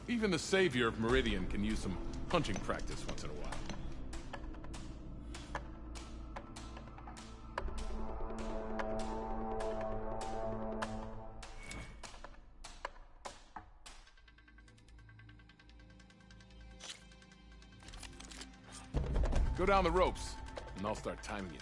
Even the savior of Meridian can use some hunting practice once in a while. Go down the ropes, and I'll start timing you.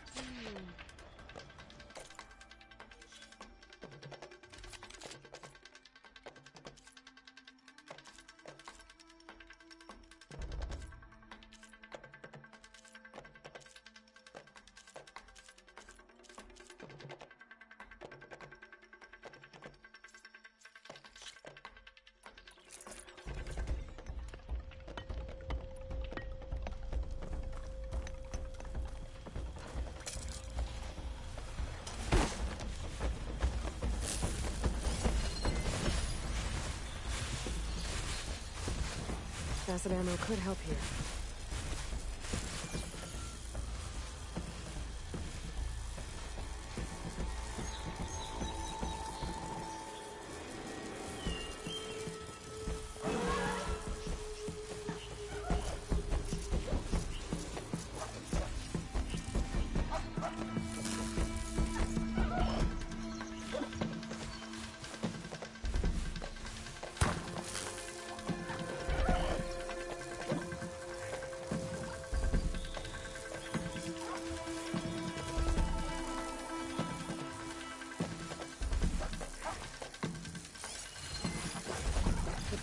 Acid ammo could help here.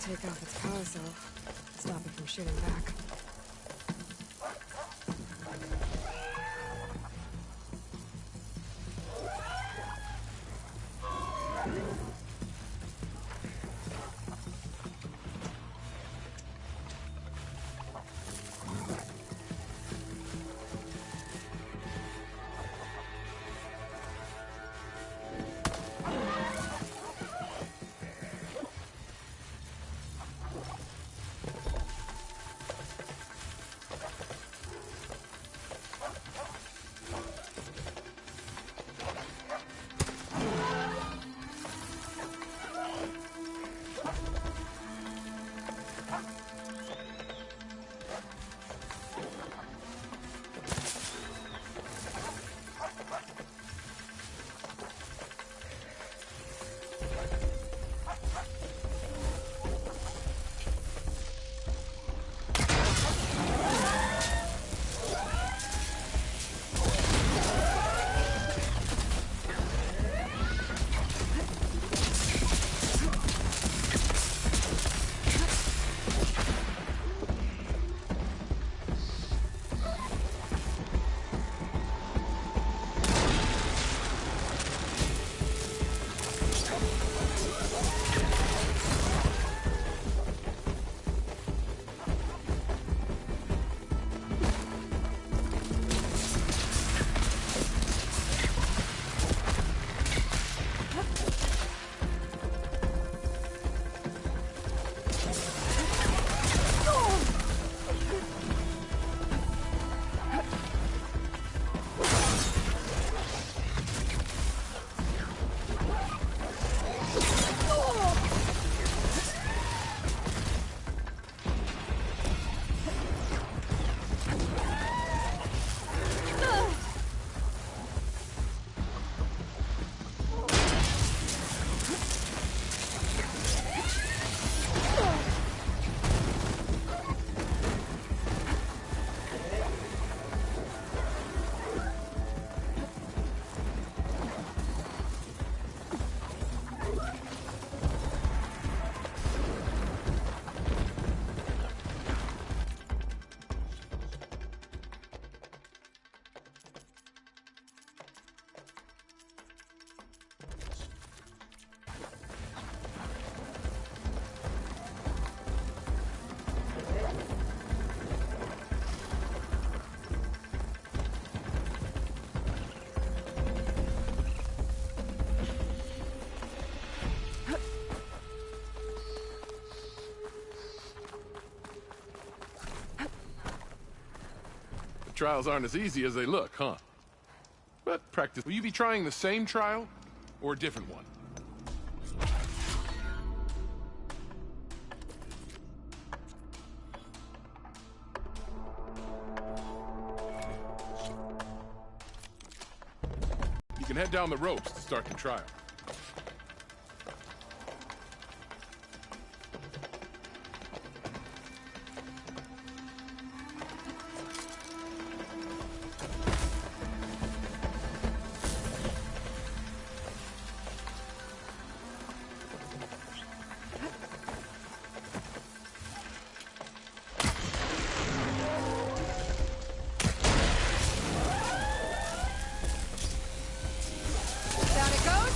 Take off its power cell, stop it from shooting back. Trials aren't as easy as they look, huh? But practice. Will you be trying the same trial or a different one? can head down the ropes to start the trial. Down it goes.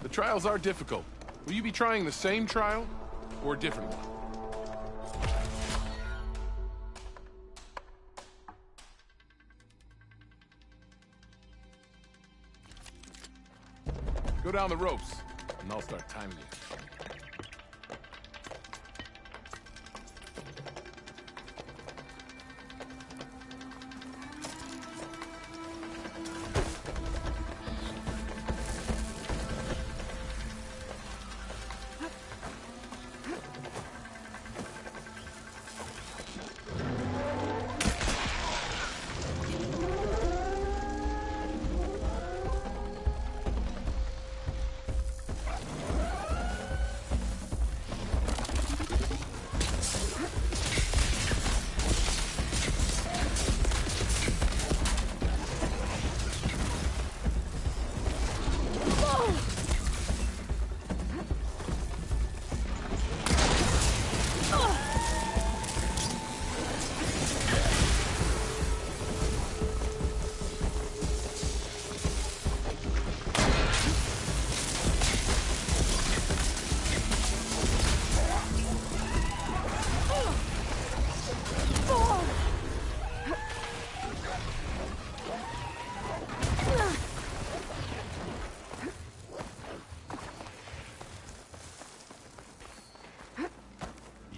The trials are difficult. Will you be trying the same trial or a different one? Go down the ropes, and I'll start timing you.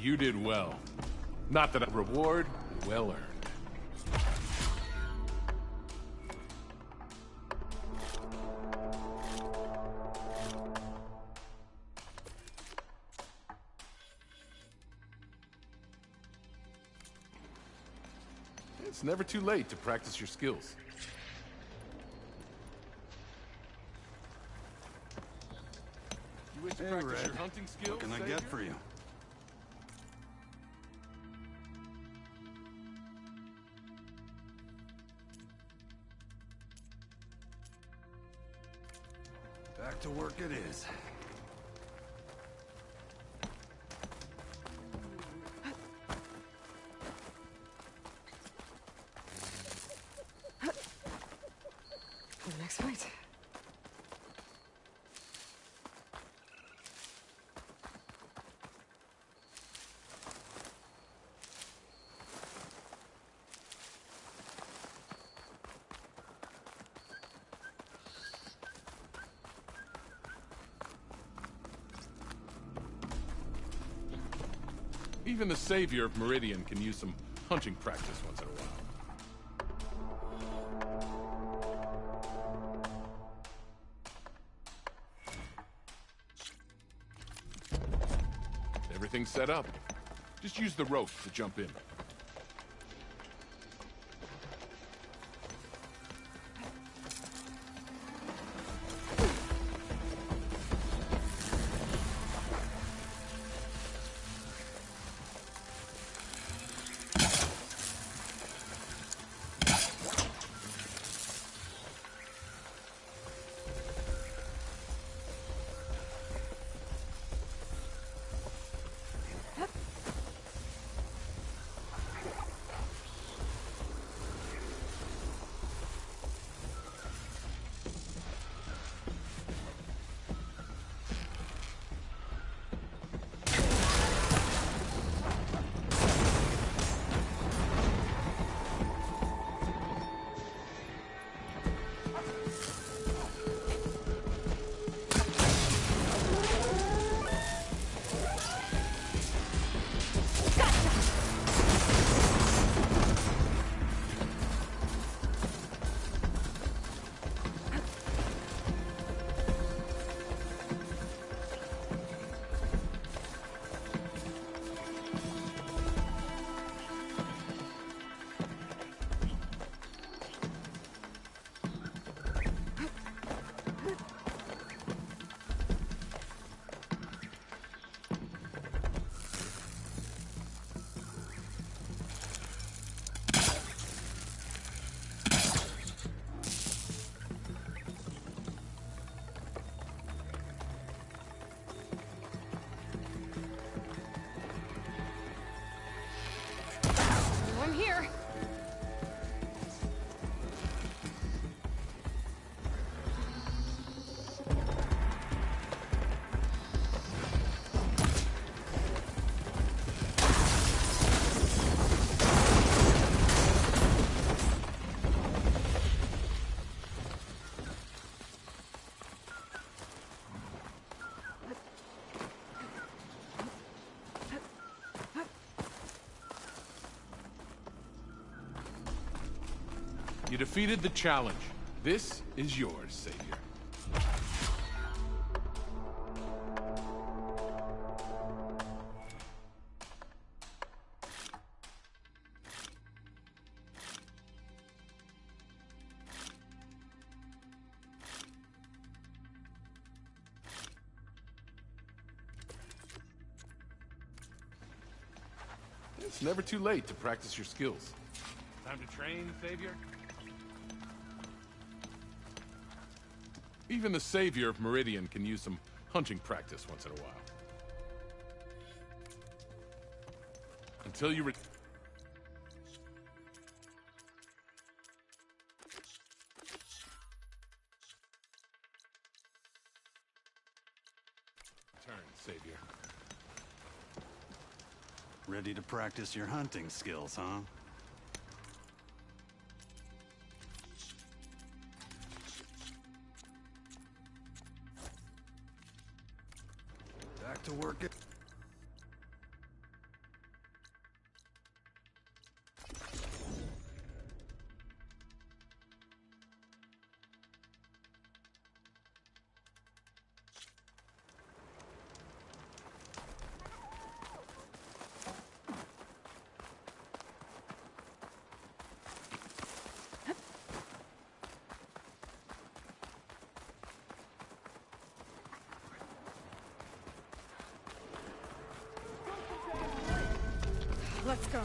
You did well. Not that a reward, well earned. It's never too late to practice your skills. You wish to Hey, practice Red. your hunting skills? What can I Savior? get for you? Back to work it is. For the next fight. Even the savior of Meridian can use some hunting practice once in a while. Everything's set up. Just use the rope to jump in. You defeated the challenge. This is yours, Savior. It's never too late to practice your skills. Time to train, Savior? Even the Savior of Meridian can use some hunting practice once in a while. Until you return, Savior. Ready to practice your hunting skills, huh? Back to work it. Let's go.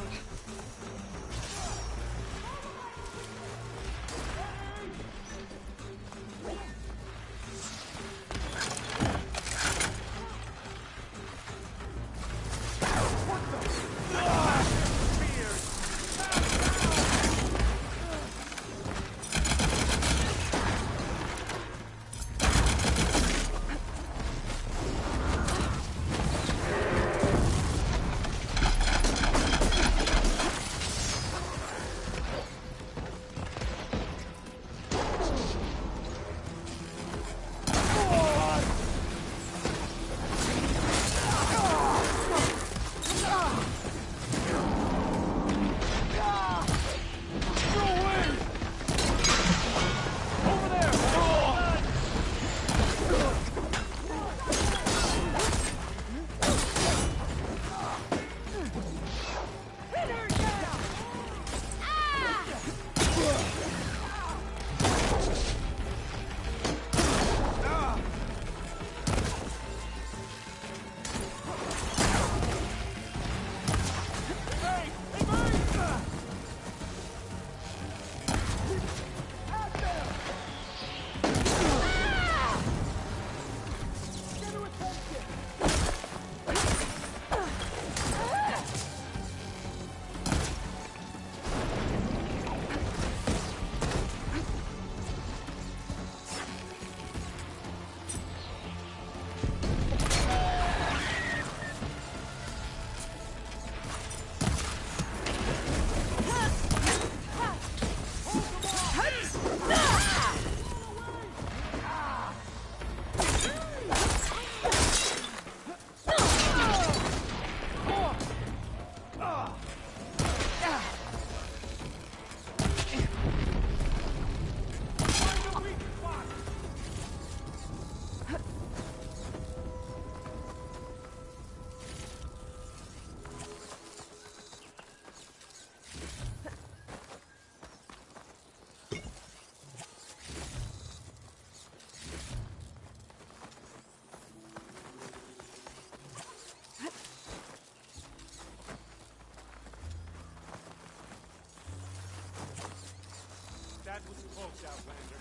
That was close, Outlander.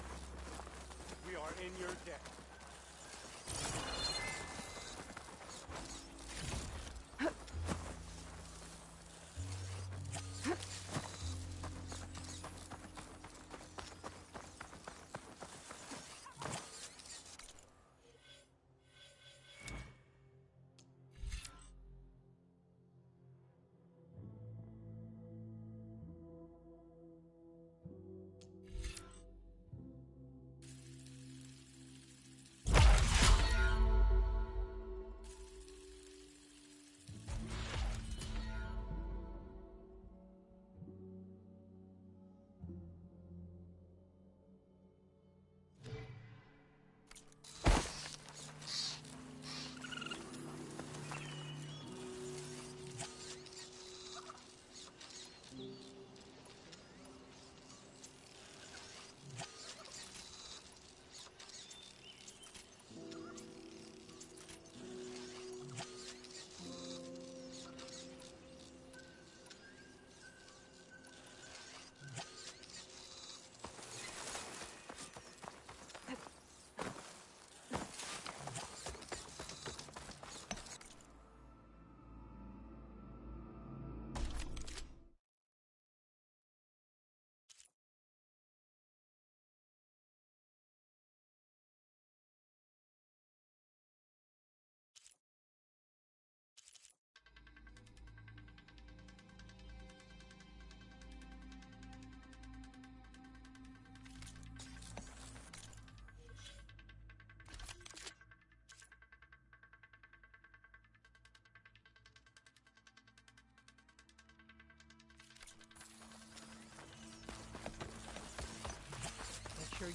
We are in your debt.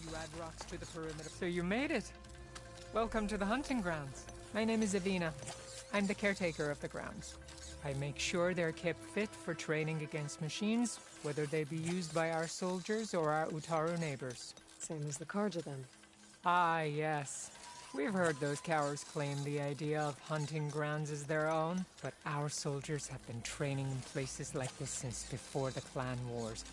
You add rocks to the perimeter. So you made it. Welcome to the hunting grounds. My name is Avina. I'm the caretaker of the grounds. I make sure they're kept fit for training against machines, whether they be used by our soldiers or our Utaru neighbors. Same as the Karja, then. Ah, yes. We've heard those cowards claim the idea of hunting grounds as their own, but our soldiers have been training in places like this since before the clan wars.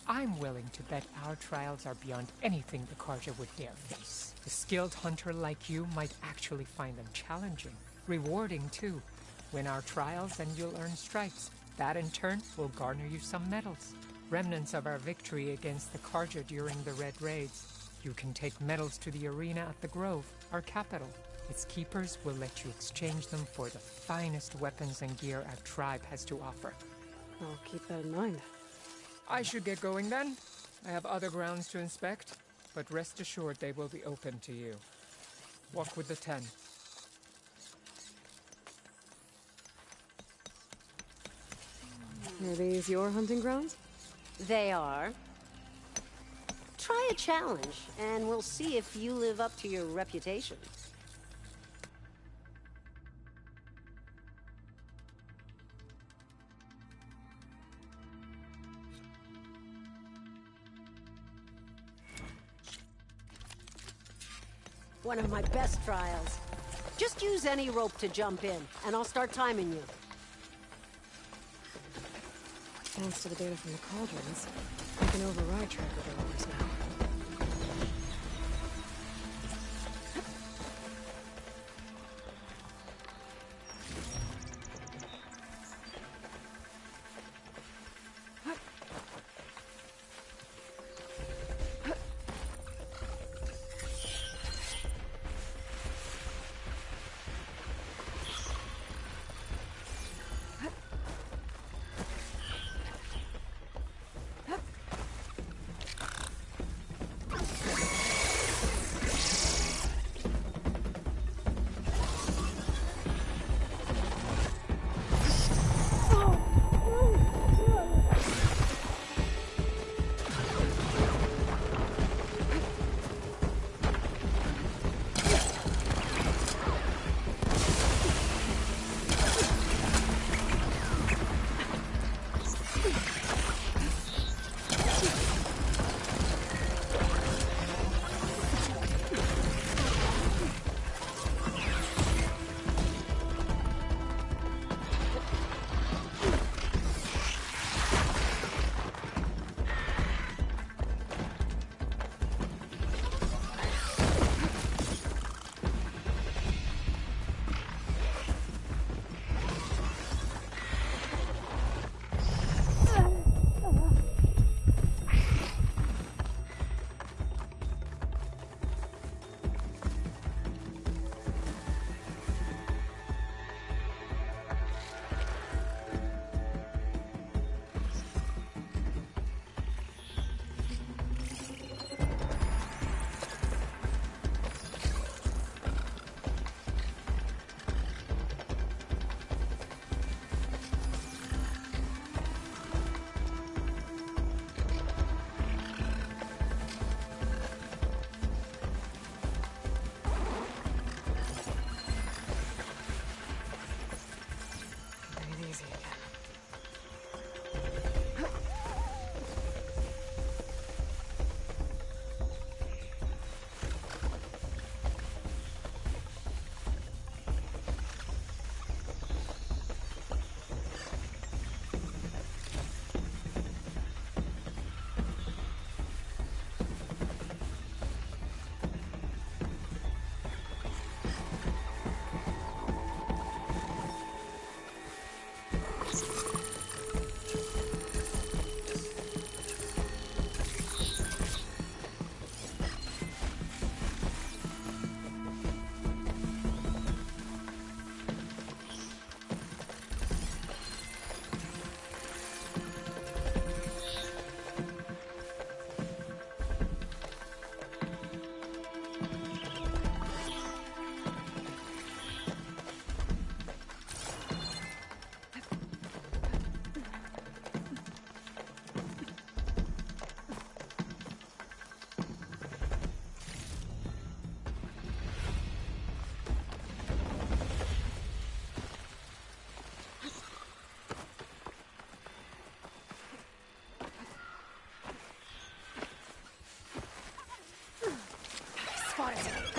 I'm willing to bet our trials are beyond anything the Karja would dare face. A skilled hunter like you might actually find them challenging. Rewarding, too. Win our trials and you'll earn stripes. That, in turn, will garner you some medals. Remnants of our victory against the Karja during the Red Raids. You can take medals to the arena at the Grove, our capital. Its keepers will let you exchange them for the finest weapons and gear our tribe has to offer. I'll keep that in mind. I should get going then. I have other grounds to inspect, but rest assured they will be open to you. Walk with the 10. Are these your hunting grounds? They are. Try a challenge, and we'll see if you live up to your reputation. One of my best trials. Just use any rope to jump in, and I'll start timing you. Thanks to the data from the cauldrons, I can override tracker developers now.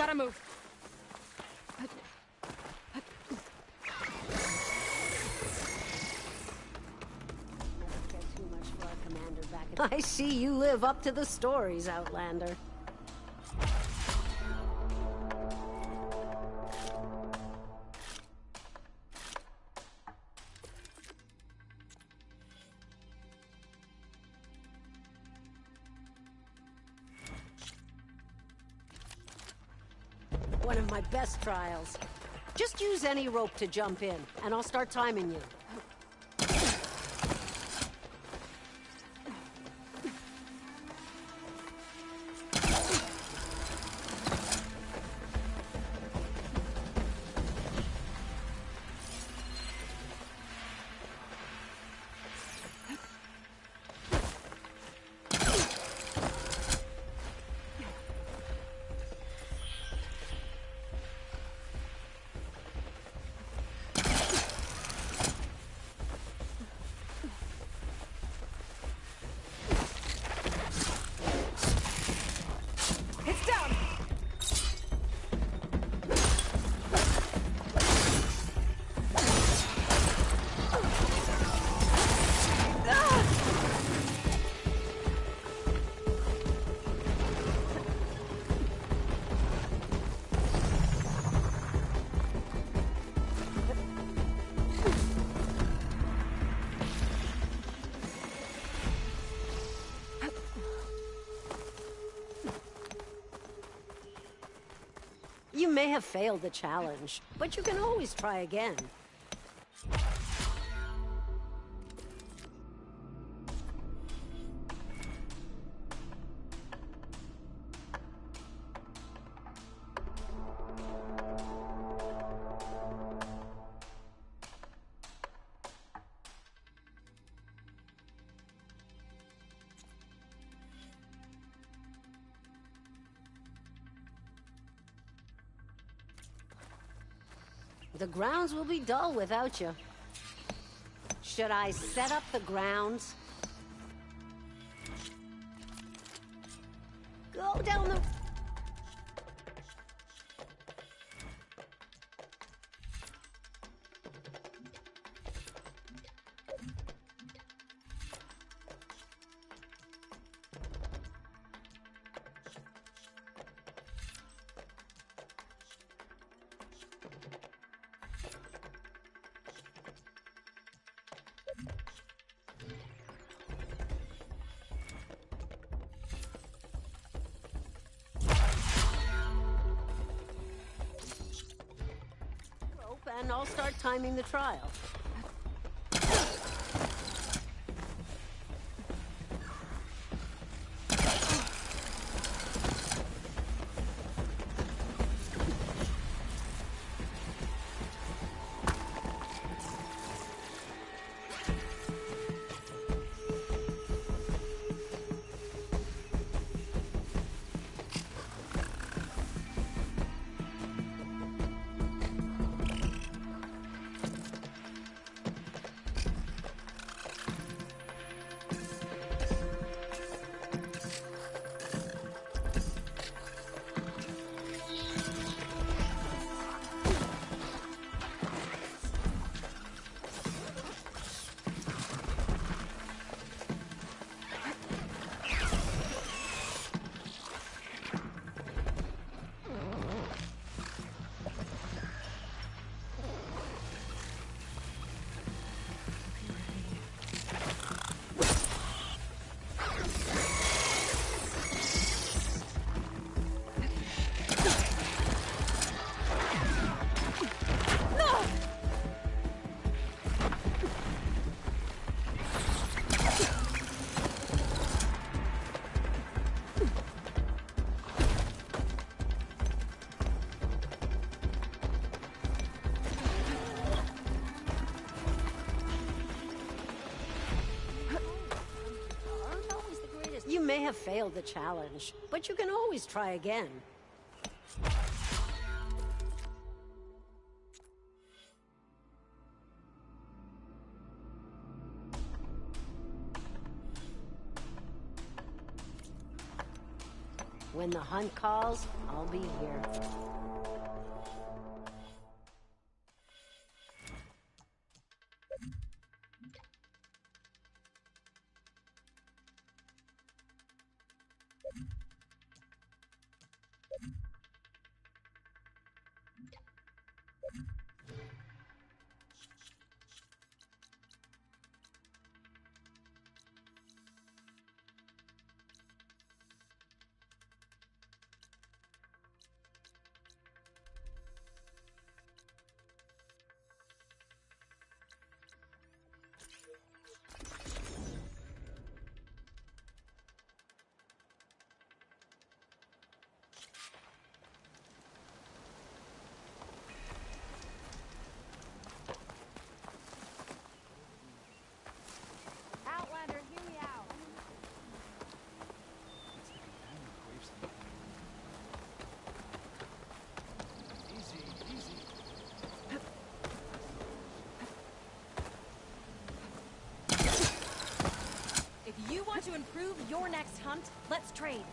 Gotta move. I see you live up to the stories, Outlander. One of my best trials. Just use any rope to jump in, and I'll start timing you. You may have failed the challenge, but you can always try again. The grounds will be dull without you. Should I set up the grounds? Go down the... and I'll start timing the trial. You may have failed the challenge, but you can always try again. When the hunt calls, I'll be here. Outlander, hear me out. If you want to improve your next hunt, let's trade.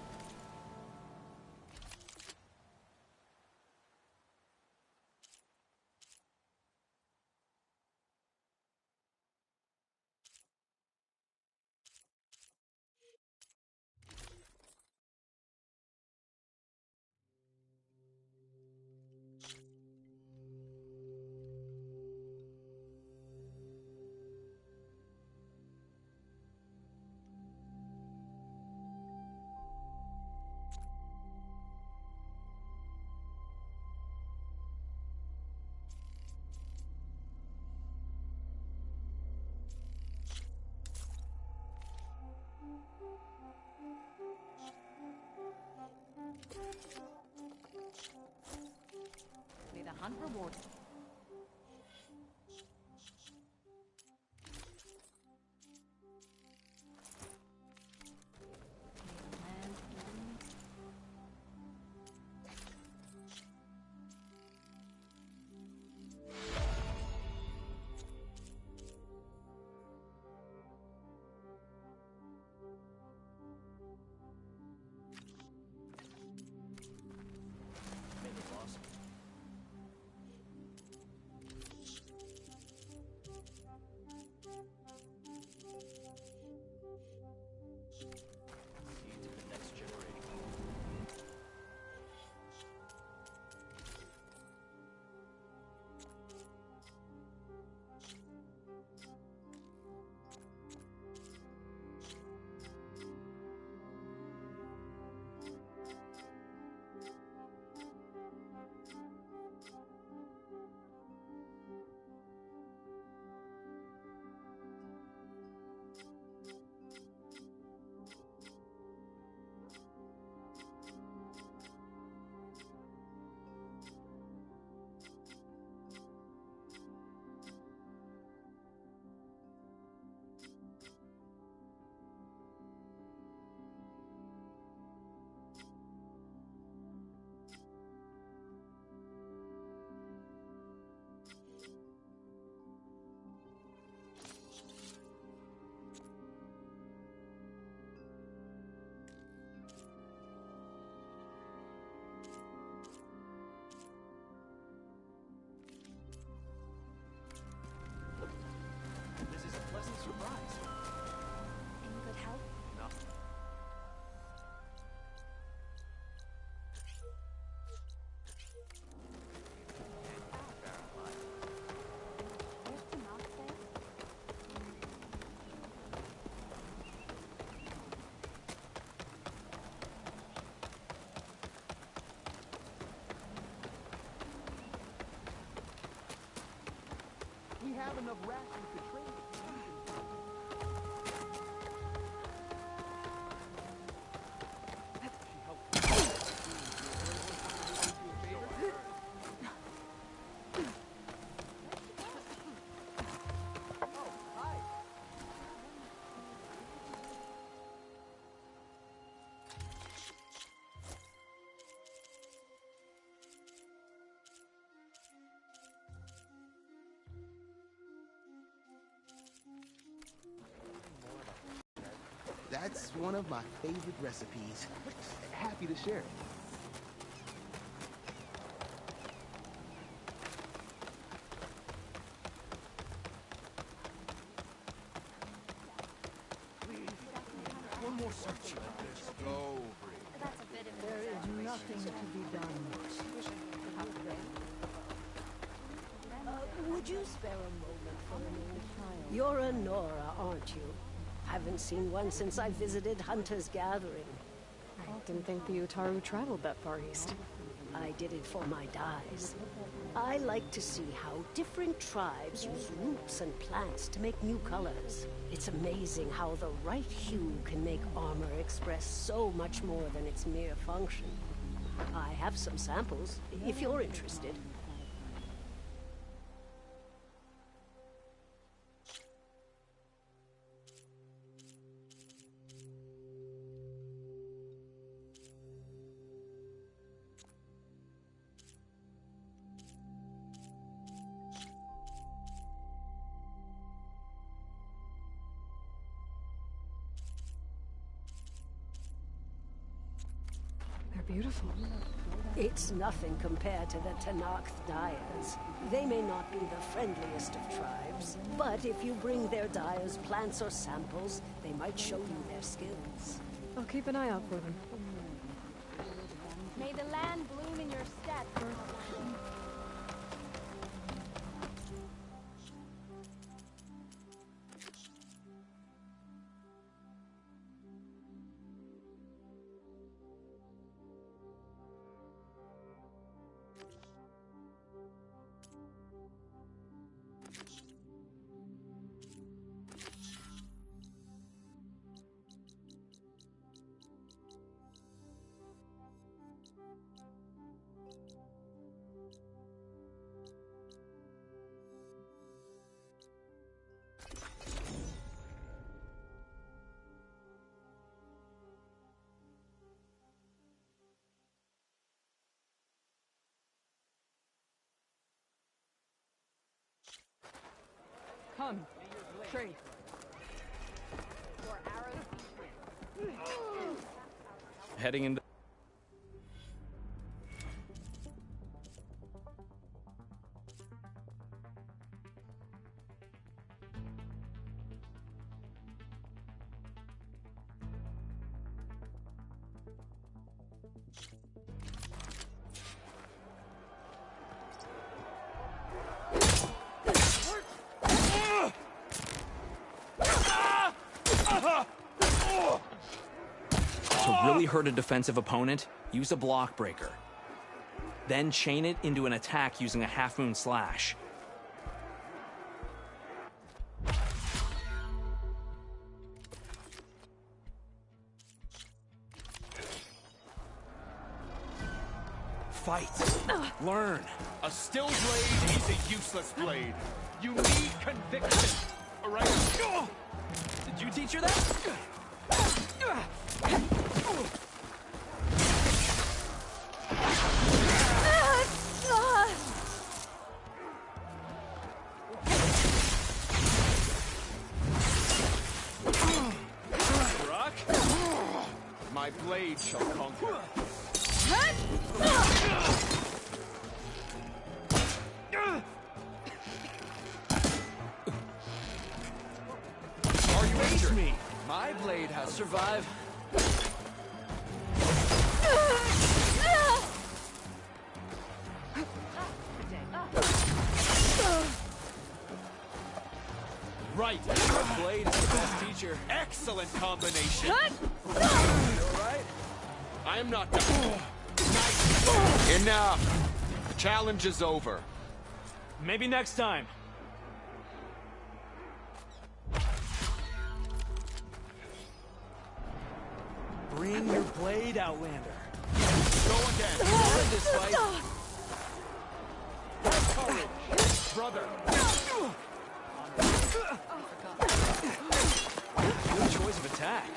May the hunt reward you. We have enough rations to trade. That's one of my favorite recipes. Happy to share it. One more search. Let's go. That's a bit of an There is nothing to be done. Would you spare a moment for me? You're a Nora, aren't you? Haven't seen one since I visited Hunter's Gathering. I didn't think the Utaru traveled that far east. I did it for my dyes. I like to see how different tribes use roots and plants to make new colors. It's amazing how the right hue can make armor express so much more than its mere function. I have some samples, if you're interested. They're beautiful. It's nothing compared to the Tenakth dyers. They may not be the friendliest of tribes, but if you bring their dyers plants or samples, they might show you their skills. I'll keep an eye out for them. May the land bloom in your stead. Come, trade. Heading into... To really hurt a defensive opponent, use a block breaker. Then chain it into an attack using a half-moon slash. Fight. Learn. A still blade is a useless blade. You need conviction. All right? Did you teach her that? Rock? My blade shall conquer. Are you injured? Me. My blade has survived. Right. My blade is the best teacher. Excellent combination. You alright? I am not done. Nice. Enough. The challenge is over. Maybe next time. Bring your blade, Outlander. Go again. End this fight. Courage, brother. Good choice of attack.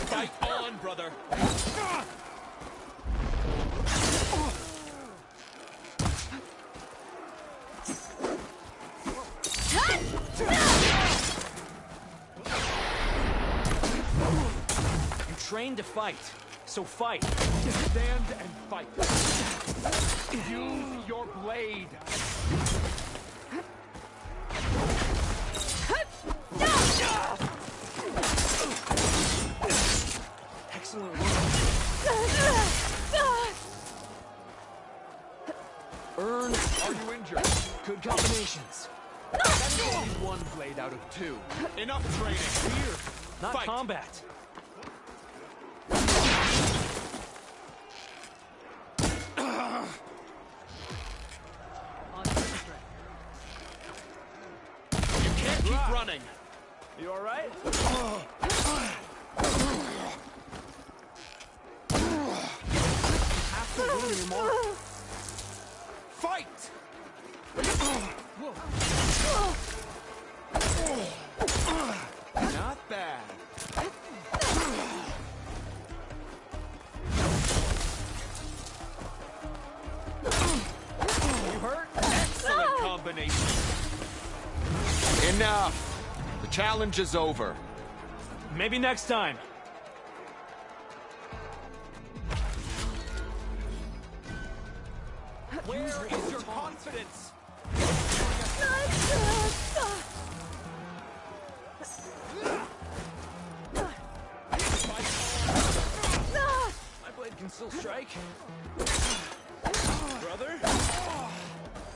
Fight on, brother. trained to fight. So fight. Stand and fight. Use your blade. Excellent work. Earn. Are you injured? Good combinations. That is only one blade out of two. Enough training. Fear, not Fight. combat. You can't keep running. You all right? Have to win anymore. Fight! Not bad. You hurt? Excellent combination. Enough. The challenge is over. Maybe next time. Where is your confidence? My blade can still strike. Brother?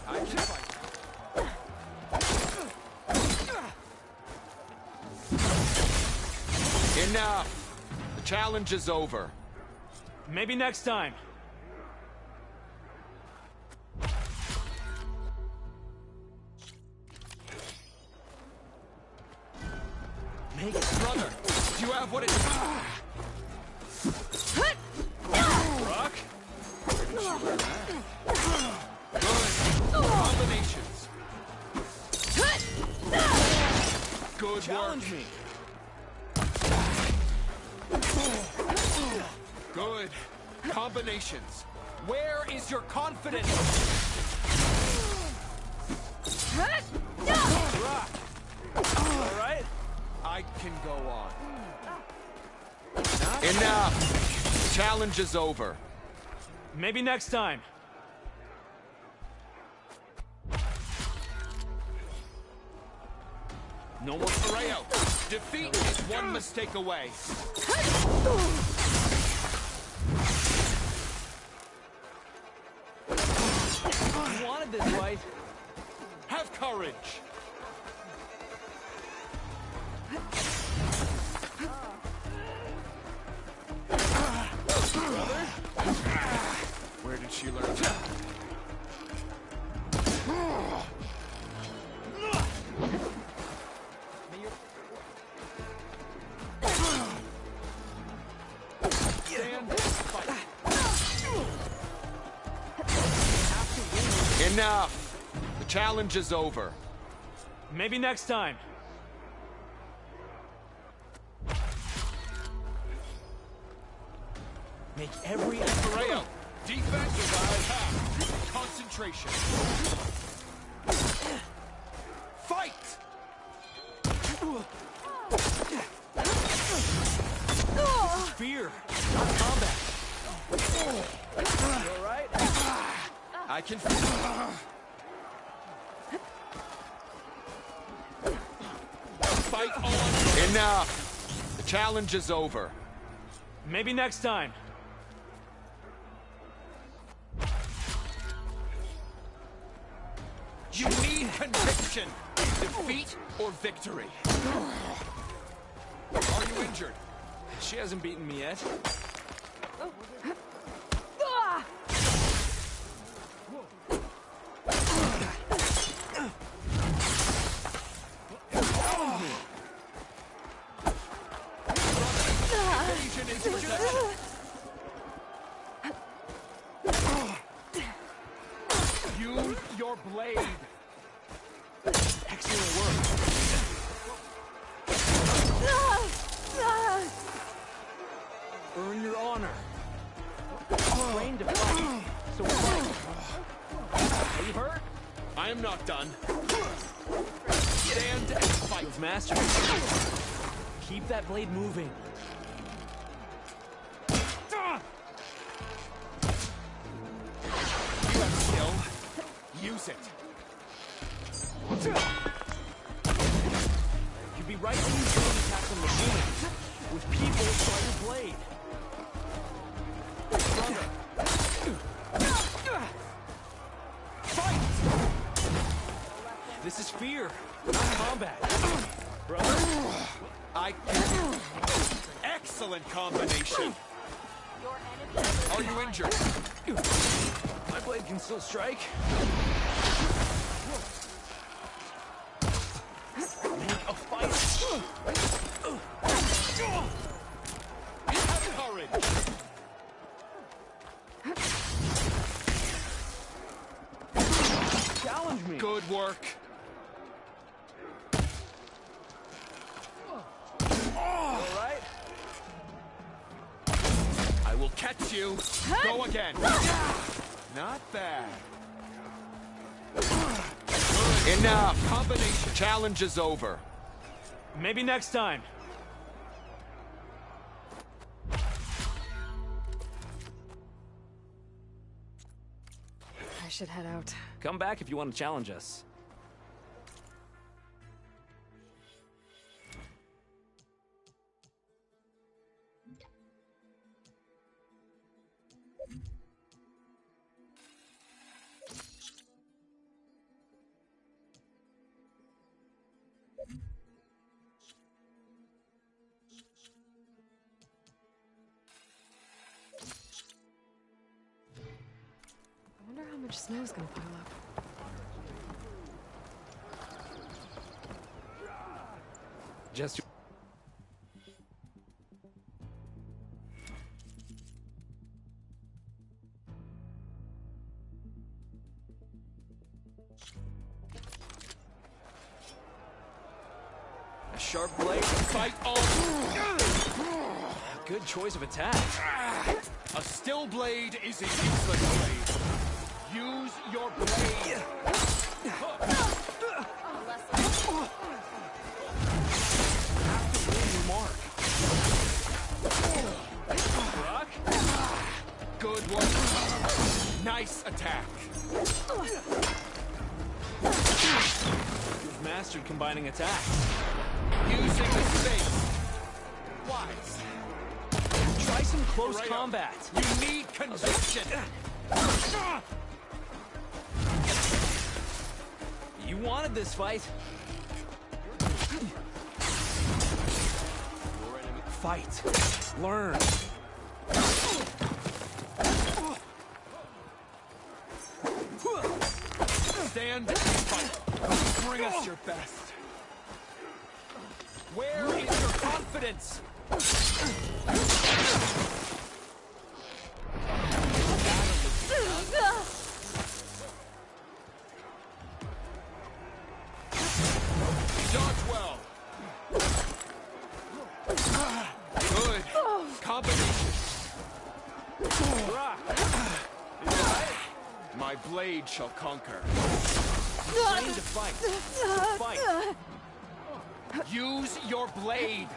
I can fight. Enough. The challenge is over. Maybe next time. Make it, brother. Do you have what it takes? Rock? Where did you learn that? Good. Combinations. Good Challenge work. me. Good. Combinations. Where is your confidence? Rock. All right? I can go on. Enough. The challenge is over. Maybe next time. No more Pareo. Defeat is one mistake away. You wanted this, right? Have courage. Where did she learn that? Stand and fight. Enough. The challenge is over. Maybe next time. Make every Pareo. Defense is attack. Concentration. Fight! fear, not combat. You all right? I can feel. Fight on. Enough. The challenge is over. Maybe next time. You need conviction. Defeat or victory. Are you injured? She hasn't beaten me yet. Use your blade. Excellent work. Earn your honor. Train to fight. So fight. Are you hurt? I am not done. Stand and fight. You've mastered. Keep that blade moving. Use it. You'd be right when you join attacks on machines. With people, try your blade. Fight! This is fear, not combat. Brother? Excellent combination. Are you injured? My blade can still strike. Make a fight. Have courage. Challenge me. Good work. All right. I will catch you. Go again. Not bad. Enough. Combination. Challenge is over. Maybe next time. I should head out. Come back if you want to challenge us. I wonder how much snow is gonna pile up. Just. A sharp blade. Fight on. Good choice of attack. A still blade is a useless blade. Use your blade. Mark. Brock? Good work. Nice attack. You've mastered combining attacks. Using the space. Wise. Try some close Right combat. You need conviction. You wanted this fight. Fight. Learn. Stand and fight. Bring us your best. Where is your confidence? Dodge well. Good. Combination. My blade shall conquer. Train to fight. Fight. Use your blade.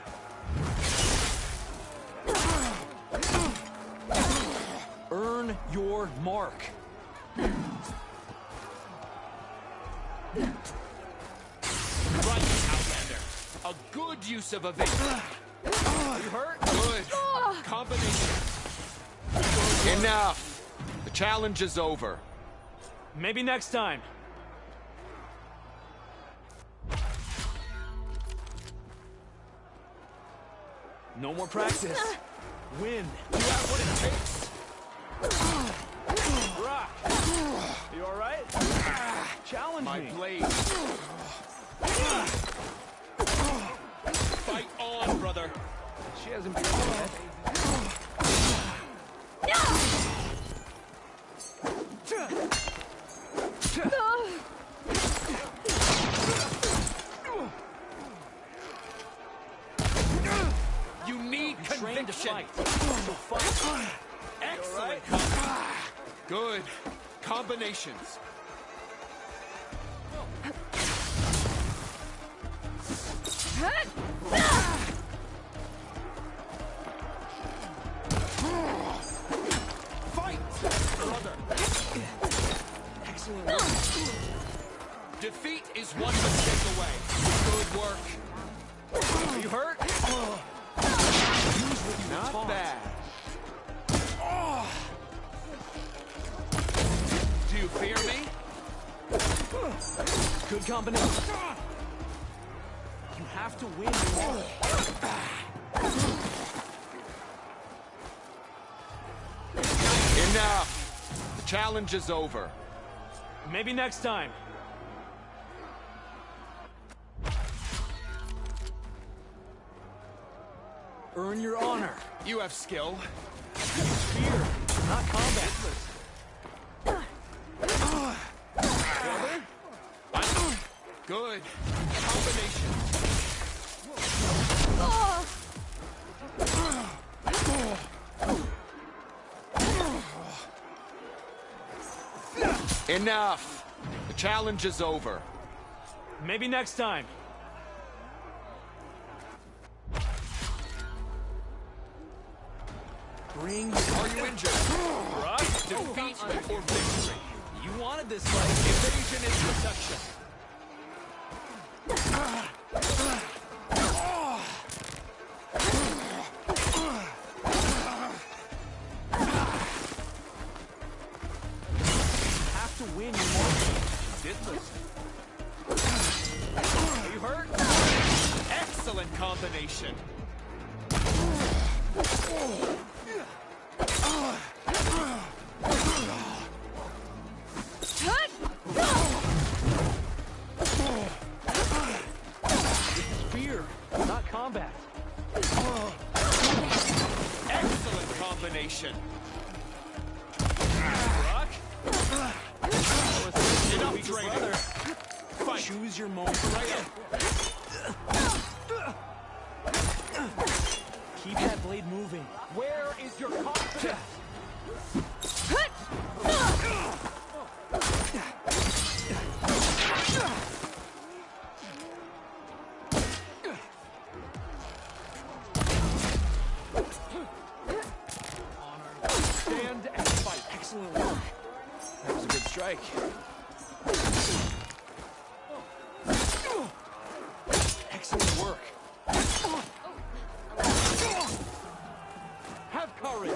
Earn your mark. Right, Outlander. A good use of evasion. You hurt? Good. Combination. Enough. The challenge is over. Maybe next time. No more practice. Win. You have what it takes. Rock. You all right? Challenge My me. blade. Fight on, brother. She hasn't been yet. You need Train to conviction. fight. Excellent. Good. Combinations. Fight, brother. Excellent. Defeat is one mistake away. Good work. Are you hurt? Not bad. Do you fear me? Good combination. You have to win. Enough. The challenge is over. Maybe next time. Earn your honor. You have skill. Fear, not combat. Good. Combination. Enough. The challenge is over. Maybe next time. Bring. Are you injured? Right? Defeat or victory. You wanted this fight. Evasion is protection. You have to win your mark. Did listen. Are you hurt? Excellent combination. Fear, not combat. Excellent combination. Rock. Enough training. Fight. Choose your moment. Right up. Keep that blade moving. Where is your confidence? Stand and fight. Excellent work. That was a good strike. Excellent work. Have courage.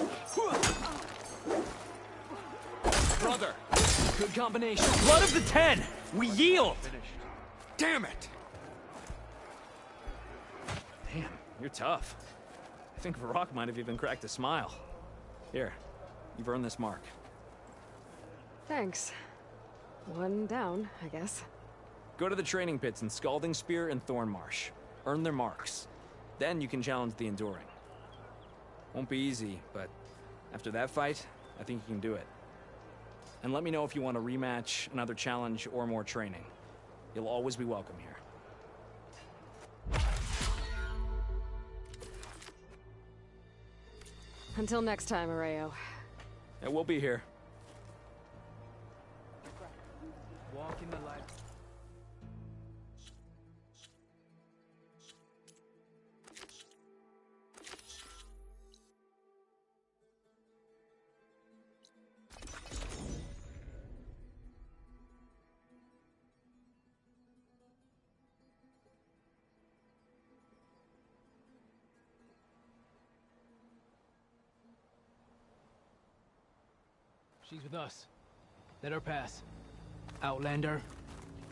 Brother. Good combination. Blood of the 10. We yield. Damn it. Damn, you're tough. I think Varrock might have even cracked a smile. Here, you've earned this mark. Thanks. One down, I guess. Go to the training pits in Scalding Spear and Thornmarsh. Earn their marks. Then you can challenge the Enduring. Won't be easy, but after that fight, I think you can do it. And let me know if you want a rematch, another challenge, or more training. You'll always be welcome here. Until next time, Areo. Yeah, we'll be here. Walk in the light. She's with us. Let her pass. Outlander,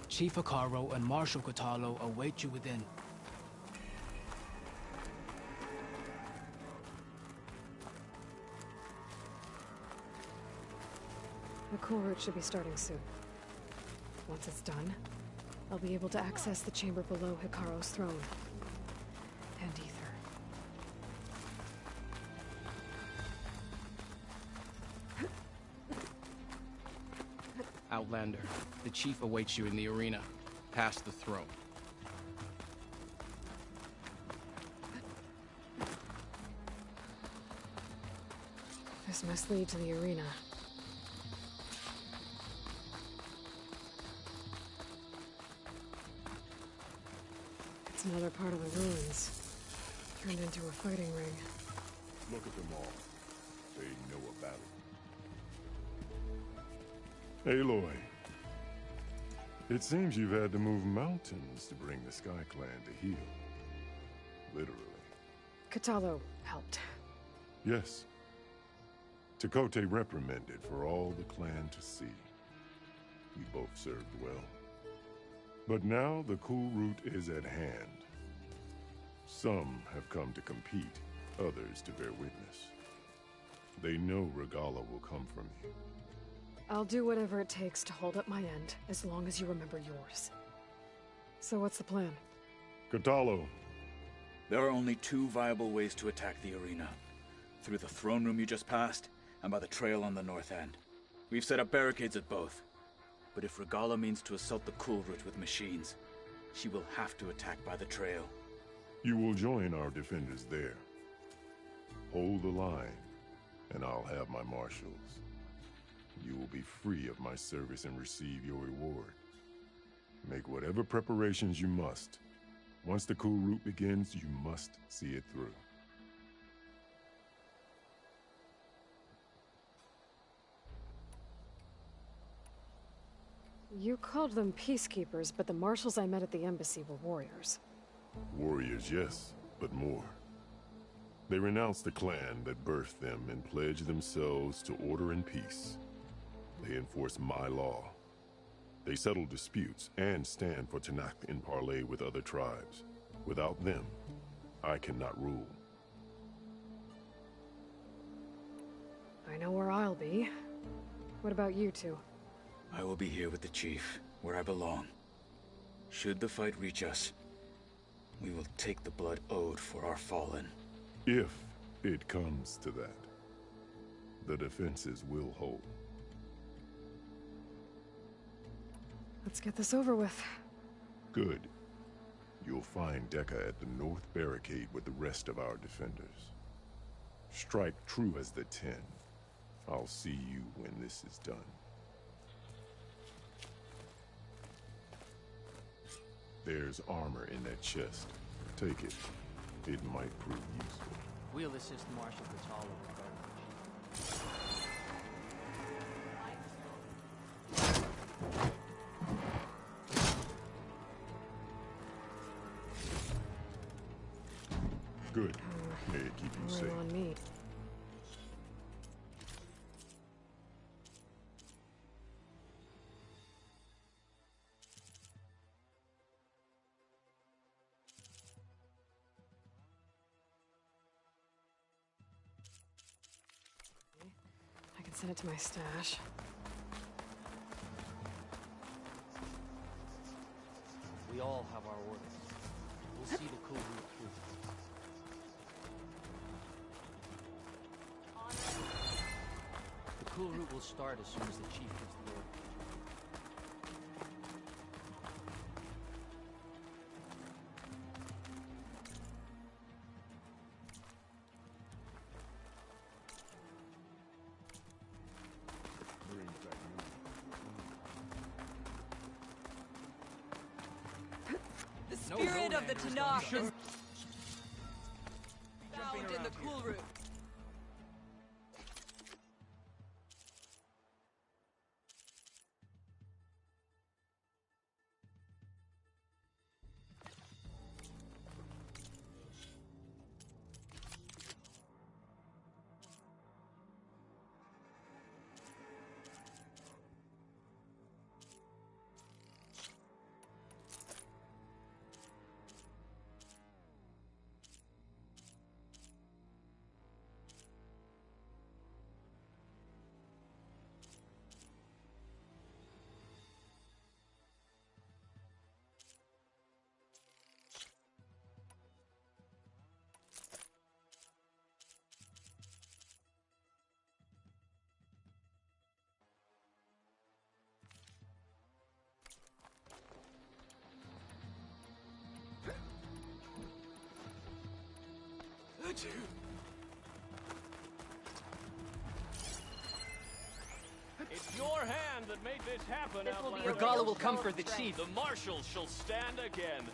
Chief Hekarro and Marshal Kotallo await you within. The cool route should be starting soon. Once it's done, I'll be able to access the chamber below Hekarro's throne. And Ether. Outlander, the Chief awaits you in the arena, past the throne. This must lead to the arena. It's another part of the ruins, turned into a fighting ring. Look at them all. They know about it. Aloy. It seems you've had to move mountains to bring the Sky Clan to heel. Literally. Kotallo helped. Yes. Tekote reprimanded for all the clan to see. We both served well. But now the cool route is at hand. Some have come to compete, others to bear witness. They know Regalla will come for me. I'll do whatever it takes to hold up my end, as long as you remember yours. So what's the plan? Kotallo. There are only two viable ways to attack the arena. Through the throne room you just passed, and by the trail on the north end. We've set up barricades at both. But if Regalla means to assault the cool route with machines, she will have to attack by the trail. You will join our defenders there. Hold the line, and I'll have my marshals. You will be free of my service and receive your reward. Make whatever preparations you must. Once the cool route begins, you must see it through. You called them peacekeepers, but the marshals I met at the embassy were warriors. Warriors, yes, but more. They renounce the clan that birthed them and pledge themselves to order and peace. They enforce my law. They settle disputes and stand for Tenakth in parley with other tribes. Without them, I cannot rule. I know where I'll be. What about you two? I will be here with the chief, where I belong. Should the fight reach us, we will take the blood owed for our fallen. If it comes to that, the defenses will hold. Let's get this over with. Good. You'll find Dekka at the north barricade with the rest of our defenders. Strike true as the 10. I'll see you when this is done. There's armor in that chest. Take it. It might prove useful. We'll assist Marshal Kotallo with guarding. Good. May it keep you safe. On me. I can send it to my stash. We all have our orders. We'll see the cool route through. The cool route will start as soon as the chief gives the order. The spirit of the Tenakth is found in the cool route. It's your hand that made this happen, Outlander. Regalla will come for the chief. The marshals shall stand again.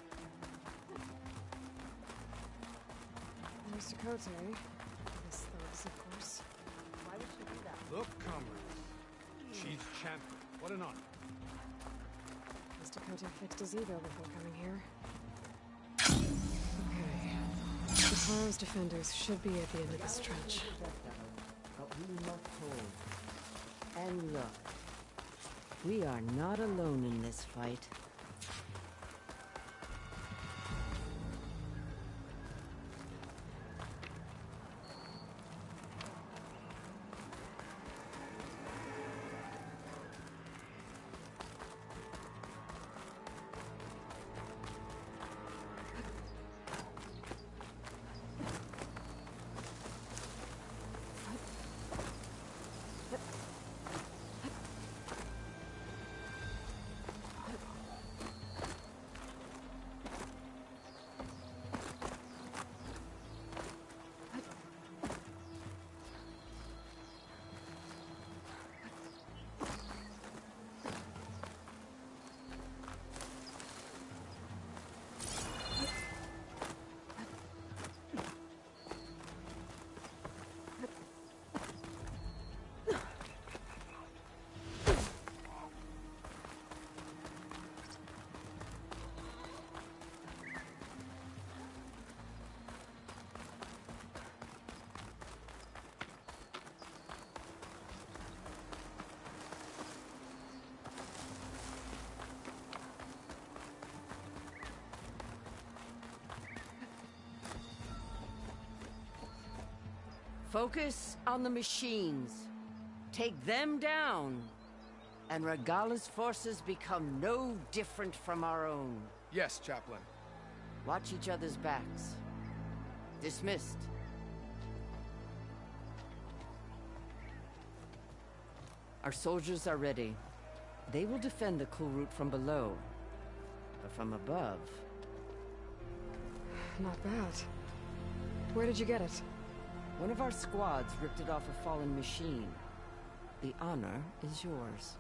There's Tekote. Miss Thugs, of course. Why would she do that? Look, comrades. Chief's champion. What an honor. Must Dakota fixed his ego before coming here. Okay. Hikaro's defenders should be at the end of this trench. But we must hold. And look, we are not alone in this fight. Focus on the machines. Take them down. And Regala's forces become no different from our own. Yes, Chaplain. Watch each other's backs. Dismissed. Our soldiers are ready. They will defend the Kulrut from below. But from above... Not bad. Where did you get it? One of our squads ripped it off a fallen machine. The honor is yours.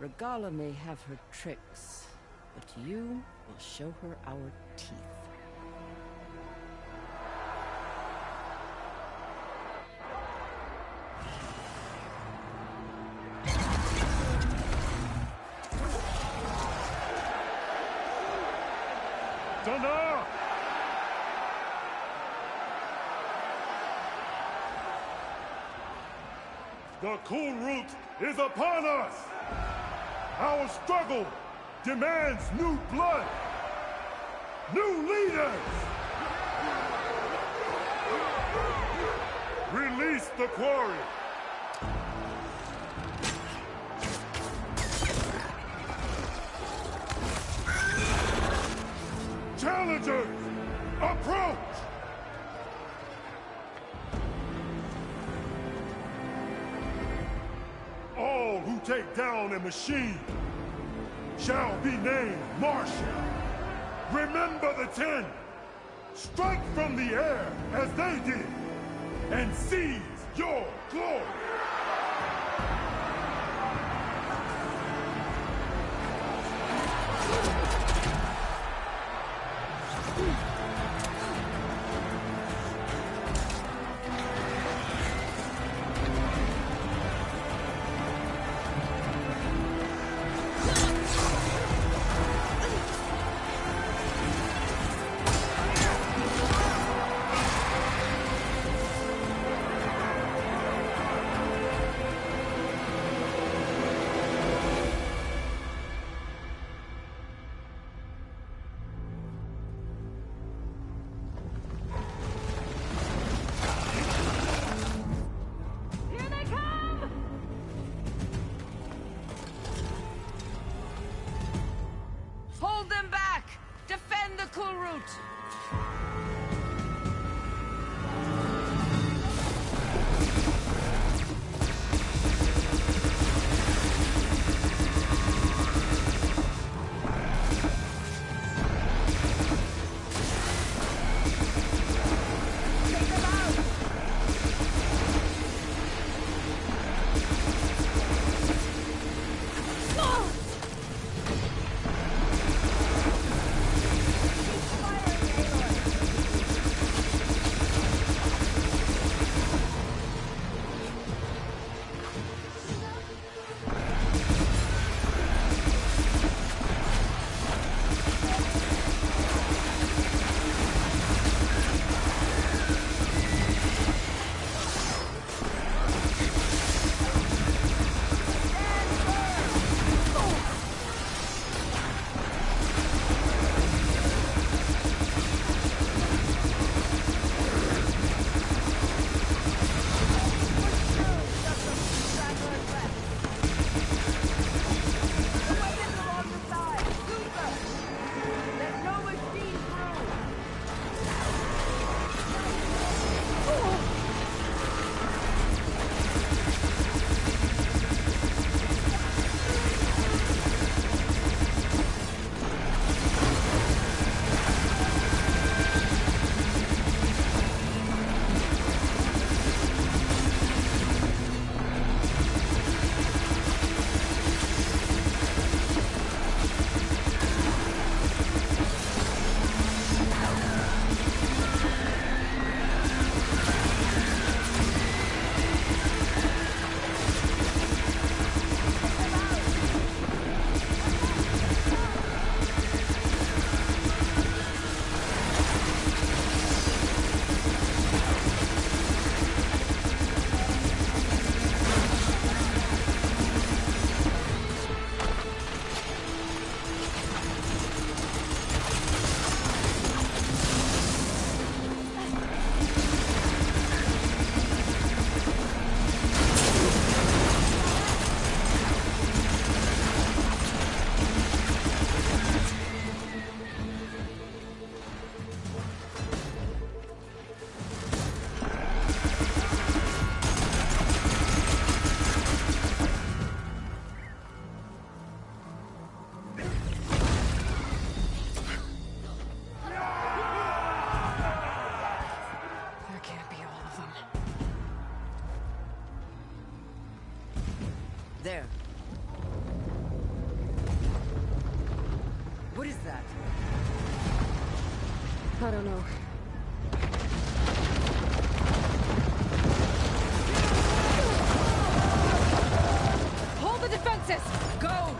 Regala may have her tricks, but you will show her our teeth. Dana! The Kulrut is upon us! Our struggle demands new blood! New leaders! Release the quarry! Challengers, approach! All who take down a machine shall be named Marshal. Remember the 10. Strike from the air as they did, and seize your glory. Hold them back! Defend the Kulrut! Fire! I don't know. Hold the defenses! Go!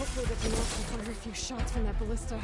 Hopefully the Canal can fire a few shots from that ballista.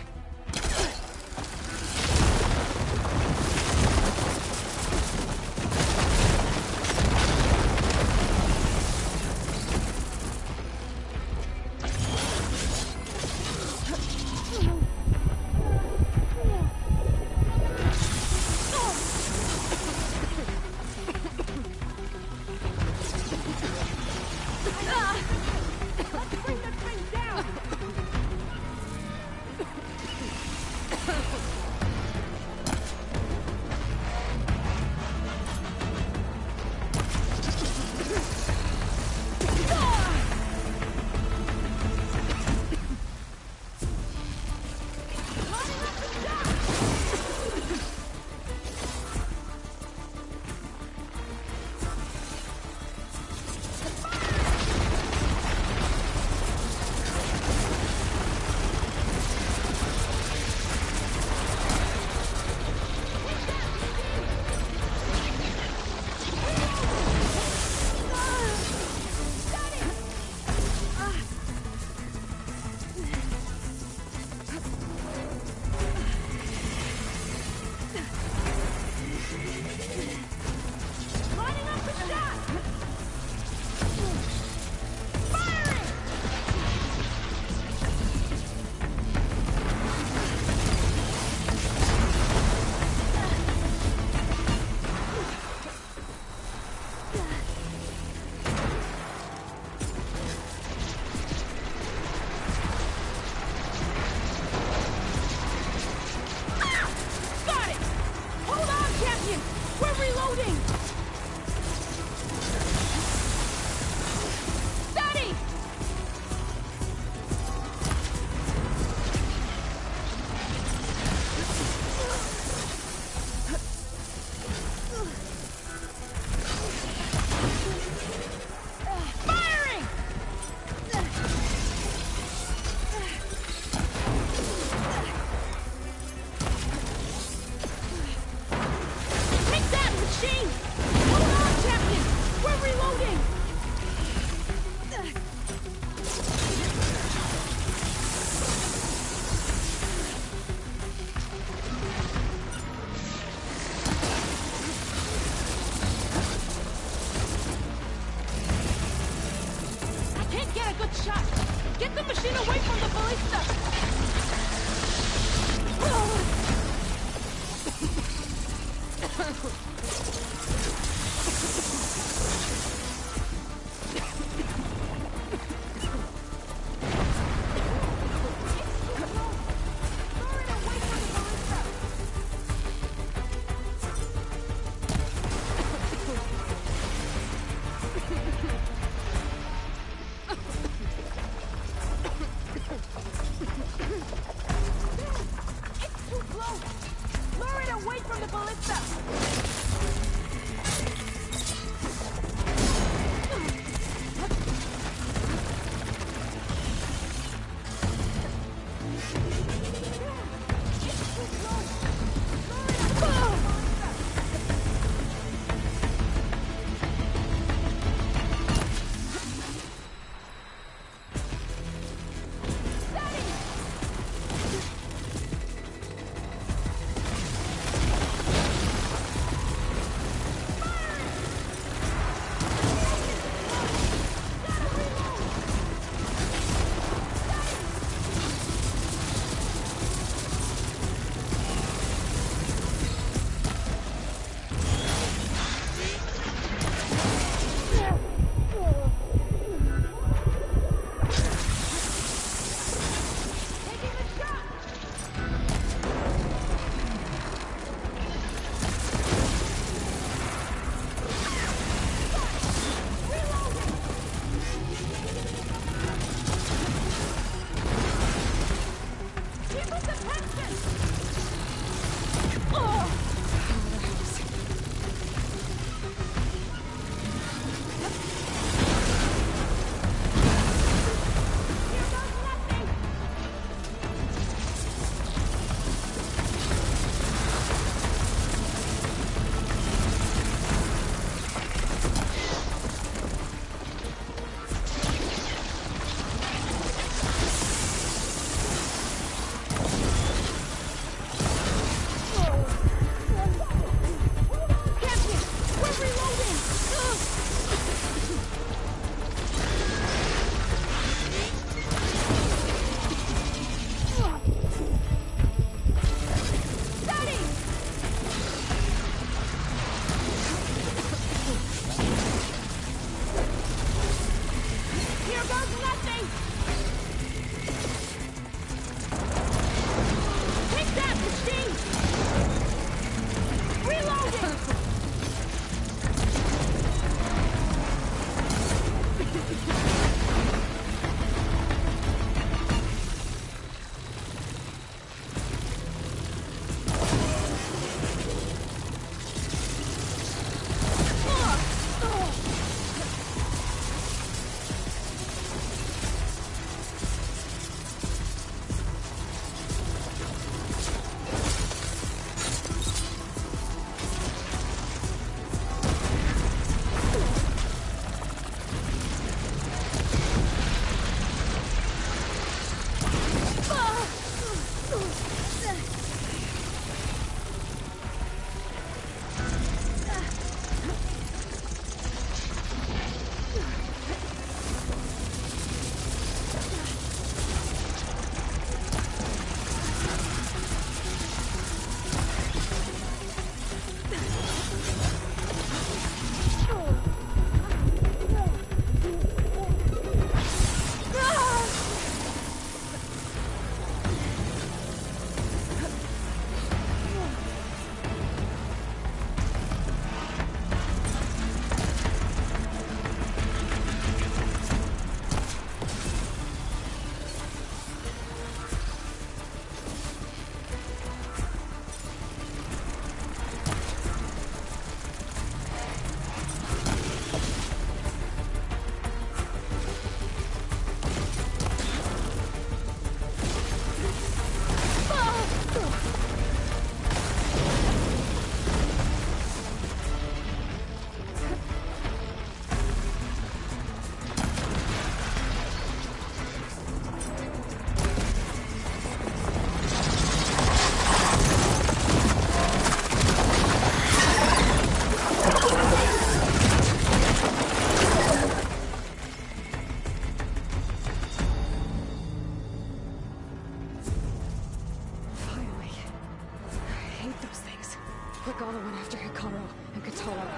Regalla went after Hikaru and Katara.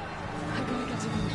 I gotta get to them.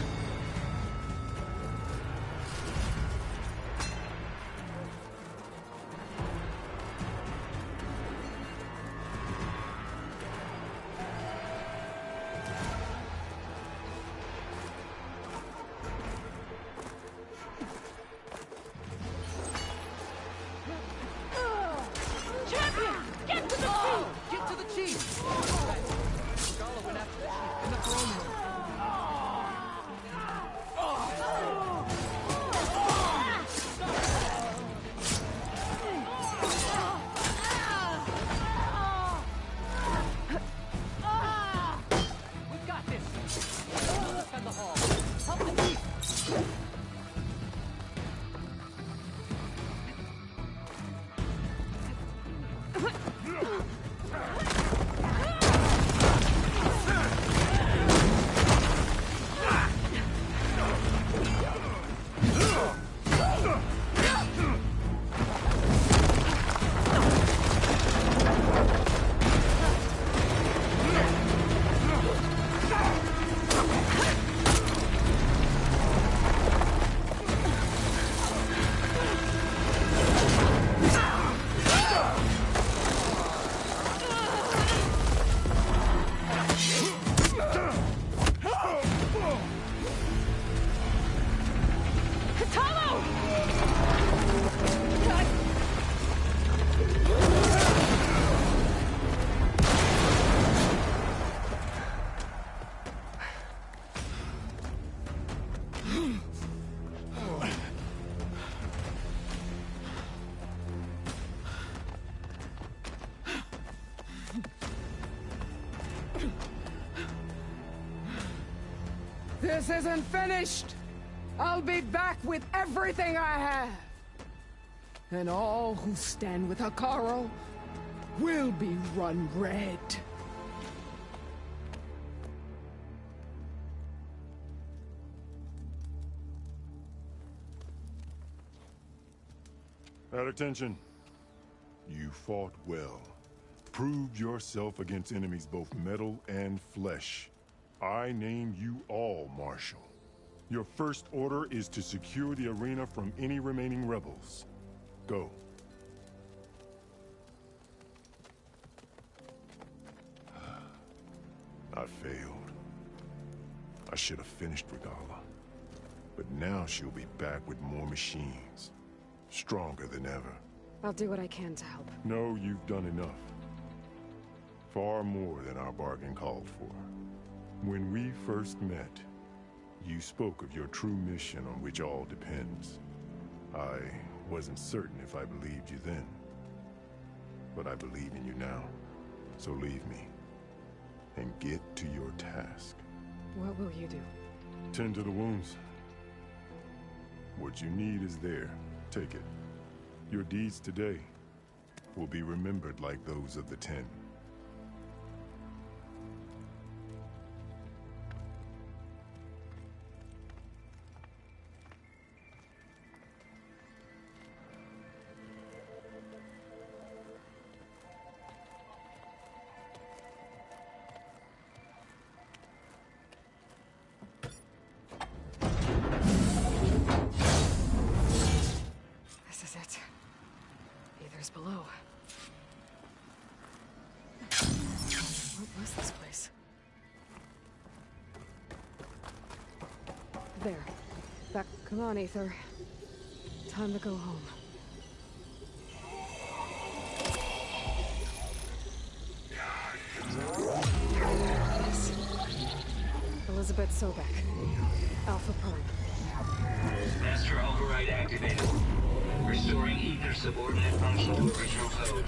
This isn't finished! I'll be back with everything I have! And all who stand with Hikaru will be run red. At attention. You fought well. Proved yourself against enemies both metal and flesh. I name you all Marshal. Your first order is to secure the arena from any remaining rebels. Go. I failed. I should have finished Regalla. But now she'll be back with more machines. Stronger than ever. I'll do what I can to help. No, you've done enough. Far more than our bargain called for. When we first met, you spoke of your true mission on which all depends. I wasn't certain if I believed you then. But I believe in you now. So leave me. And get to your task. What will you do? Tend to the wounds. What you need is there. Take it. Your deeds today will be remembered like those of the Ten. This is it. Aether's below. What was this place? There. Back. Come on, Aether. Time to go home. Yes. Elizabeth Sobek. Alpha Prime. Master override activated. Restoring Aether subordinate function to original code.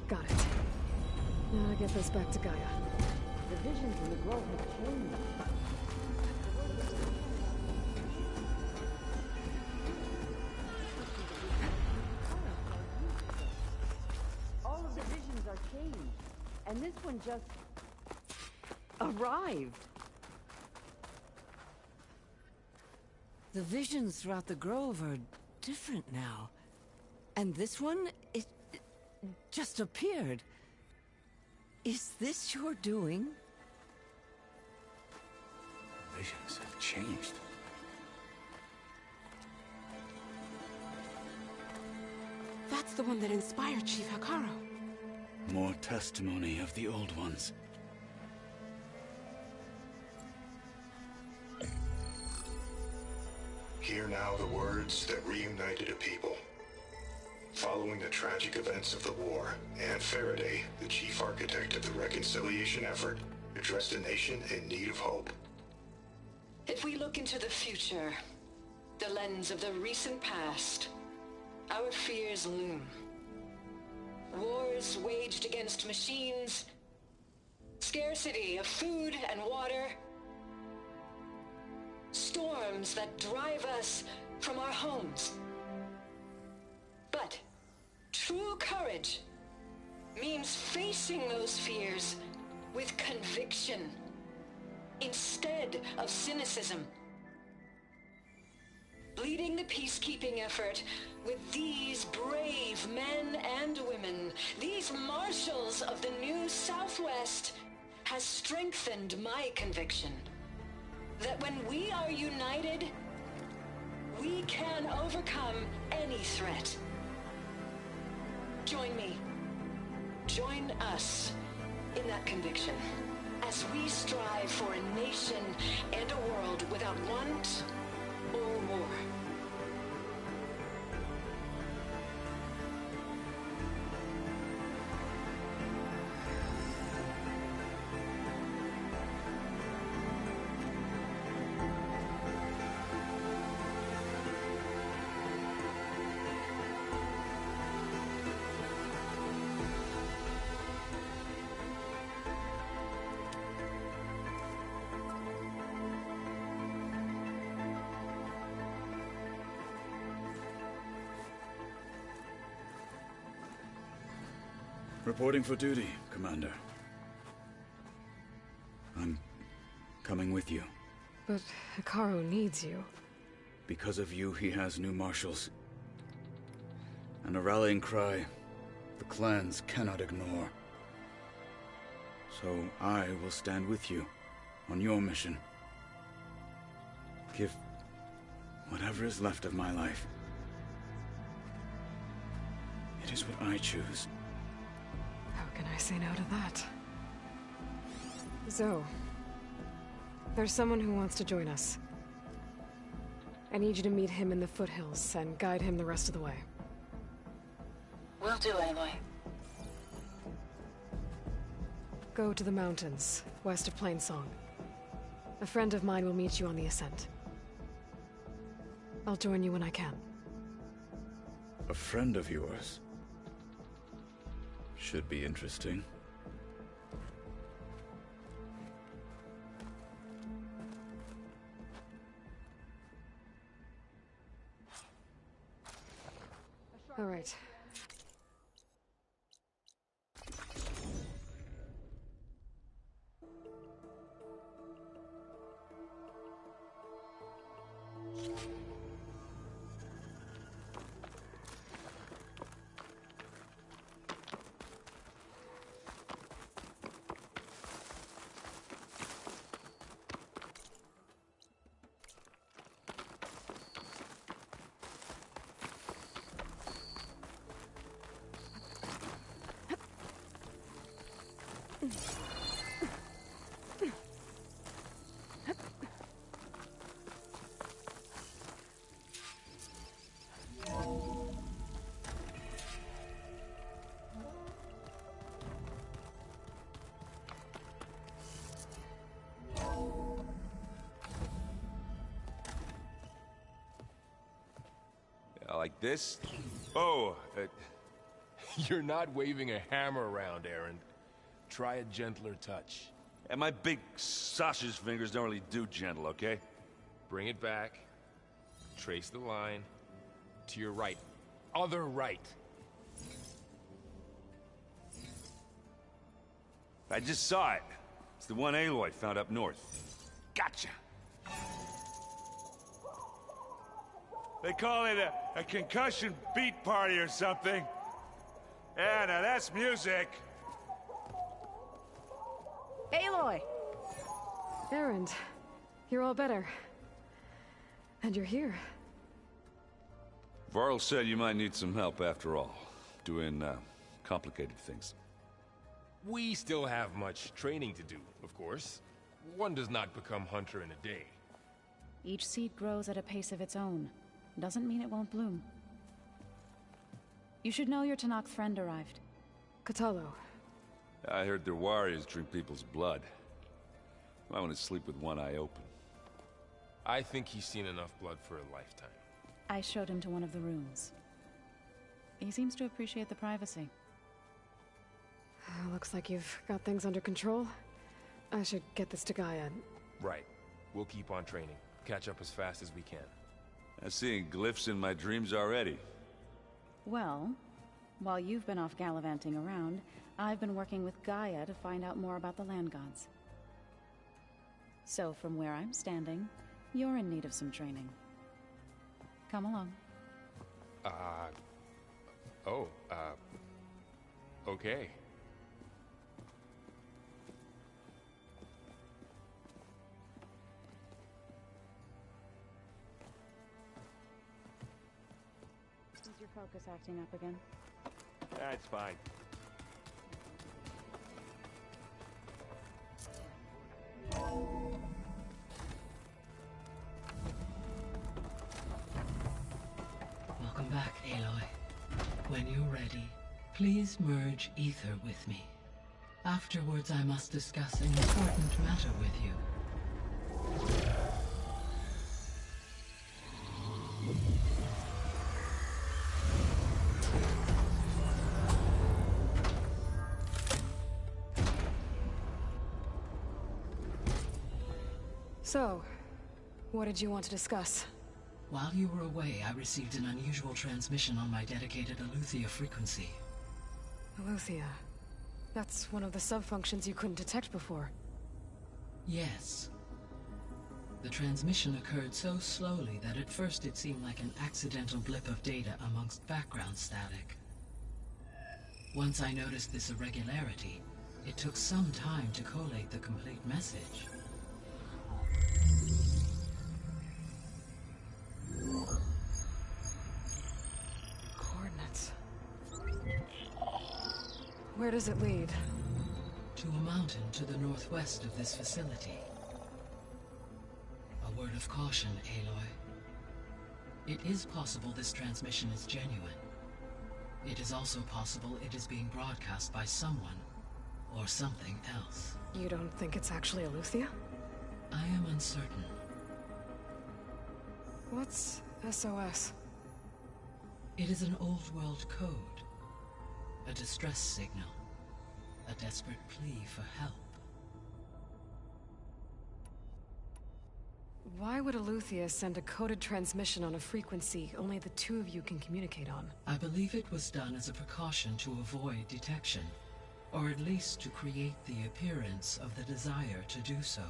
Got it. Now I get this back to Gaia. The visions in the grove have changed. All of the visions are changed, and this one just arrived. The visions throughout the grove are different now. And this one, it just appeared. Is this your doing? Visions have changed. That's the one that inspired Chief Hekarro. More testimony of the old ones. Hear now the words that reunited a people. Following the tragic events of the war, Anne Faraday, the chief architect of the reconciliation effort, addressed a nation in need of hope. If we look into the future, the lens of the recent past, our fears loom. Wars waged against machines, scarcity of food and water, storms that drive us from our homes. But true courage means facing those fears with conviction instead of cynicism. Leading the peacekeeping effort with these brave men and women, these marshals of the new Southwest, has strengthened my conviction that when we are united, we can overcome any threat. Join me. Join us in that conviction as we strive for a nation and a world without want or war. Reporting for duty, Commander. I'm coming with you. But Hekarro needs you. Because of you, he has new marshals. And a rallying cry the clans cannot ignore. So I will stand with you on your mission. Give whatever is left of my life. It is what I choose. How can I say no to that? Zoe, there's someone who wants to join us. I need you to meet him in the foothills and guide him the rest of the way. Will do, Aloy. Go to the mountains, west of Plainsong. A friend of mine will meet you on the ascent. I'll join you when I can. A friend of yours? Should be interesting. All right. Like this? Oh, you're not waving a hammer around, Aaron. Try a gentler touch. And my big sausage fingers don't really do gentle, okay? Bring it back. Trace the line. To your right. Other right. I just saw it. It's the one Aloy found up north. Gotcha! They call it a concussion beat party or something. Yeah, now that's music. Aloy! Erend, you're all better. And you're here. Varl said you might need some help after all, doing complicated things. We still have much training to do, of course. One does not become hunter in a day. Each seed grows at a pace of its own. Doesn't mean it won't bloom. You should know your Tenakth friend arrived. Kotallo. I heard their warriors drink people's blood. I want to sleep with one eye open. I think he's seen enough blood for a lifetime. I showed him to one of the rooms. He seems to appreciate the privacy. Looks like you've got things under control. I should get this to Gaia. Right. We'll keep on training. Catch up as fast as we can. I'm seeing glyphs in my dreams already. Well, while you've been off gallivanting around, I've been working with Gaia to find out more about the land gods. So from where I'm standing, you're in need of some training. Come along. Okay. Is your focus acting up again? That's fine. Welcome back, Aloy. When you're ready, please merge ether with me. Afterwards, I must discuss an important matter with you. So, what did you want to discuss? While you were away, I received an unusual transmission on my dedicated Eleuthia frequency. Eleuthia. That's one of the sub-functions you couldn't detect before. Yes. The transmission occurred so slowly that at first it seemed like an accidental blip of data amongst background static. Once I noticed this irregularity, it took some time to collate the complete message. Coordinates. Where does it lead? To a mountain to the northwest of this facility. A word of caution, Aloy. It is possible this transmission is genuine. It is also possible it is being broadcast by someone or something else. You don't think it's actually Eleuthia? I am uncertain. What's SOS? It is an old-world code. A distress signal. A desperate plea for help. Why would Eleuthia send a coded transmission on a frequency only the two of you can communicate on? I believe it was done as a precaution to avoid detection, or at least to create the appearance of the desire to do so.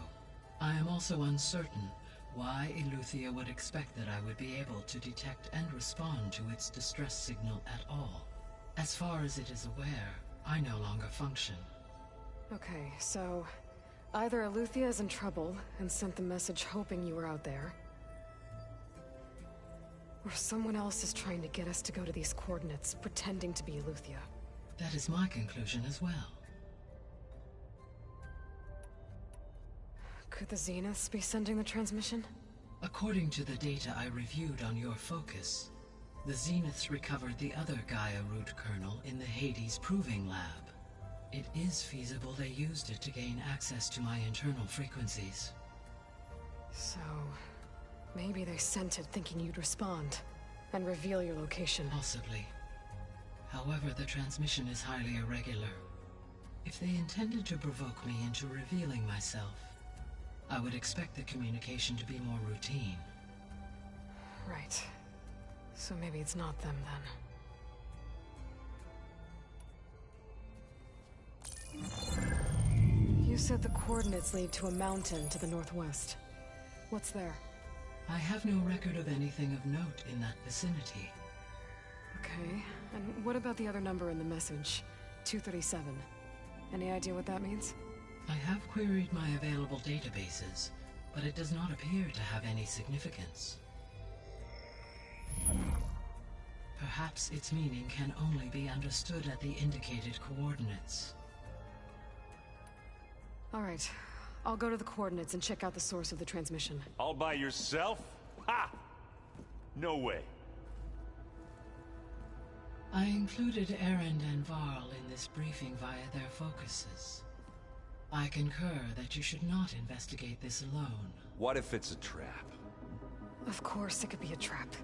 I am also uncertain why Eleuthia would expect that I would be able to detect and respond to its distress signal at all. As far as it is aware, I no longer function. Okay, so either Eleuthia is in trouble and sent the message hoping you were out there, or someone else is trying to get us to go to these coordinates, pretending to be Eleuthia. That is my conclusion as well. Could the Zeniths be sending the transmission? According to the data I reviewed on your focus, the Zeniths recovered the other Gaia root kernel in the Hades Proving Lab. It is feasible they used it to gain access to my internal frequencies. So, maybe they sent it thinking you'd respond and reveal your location. Possibly. However, the transmission is highly irregular. If they intended to provoke me into revealing myself, I would expect the communication to be more routine. Right. So maybe it's not them then. You said the coordinates lead to a mountain to the northwest. What's there? I have no record of anything of note in that vicinity. Okay, and what about the other number in the message? 237. Any idea what that means? I have queried my available databases, but it does not appear to have any significance. Perhaps its meaning can only be understood at the indicated coordinates. All right, I'll go to the coordinates and check out the source of the transmission. All by yourself? Ha! No way. I included Erend and Varl in this briefing via their focuses. I concur that you should not investigate this alone. What if it's a trap? Of course it could be a trap.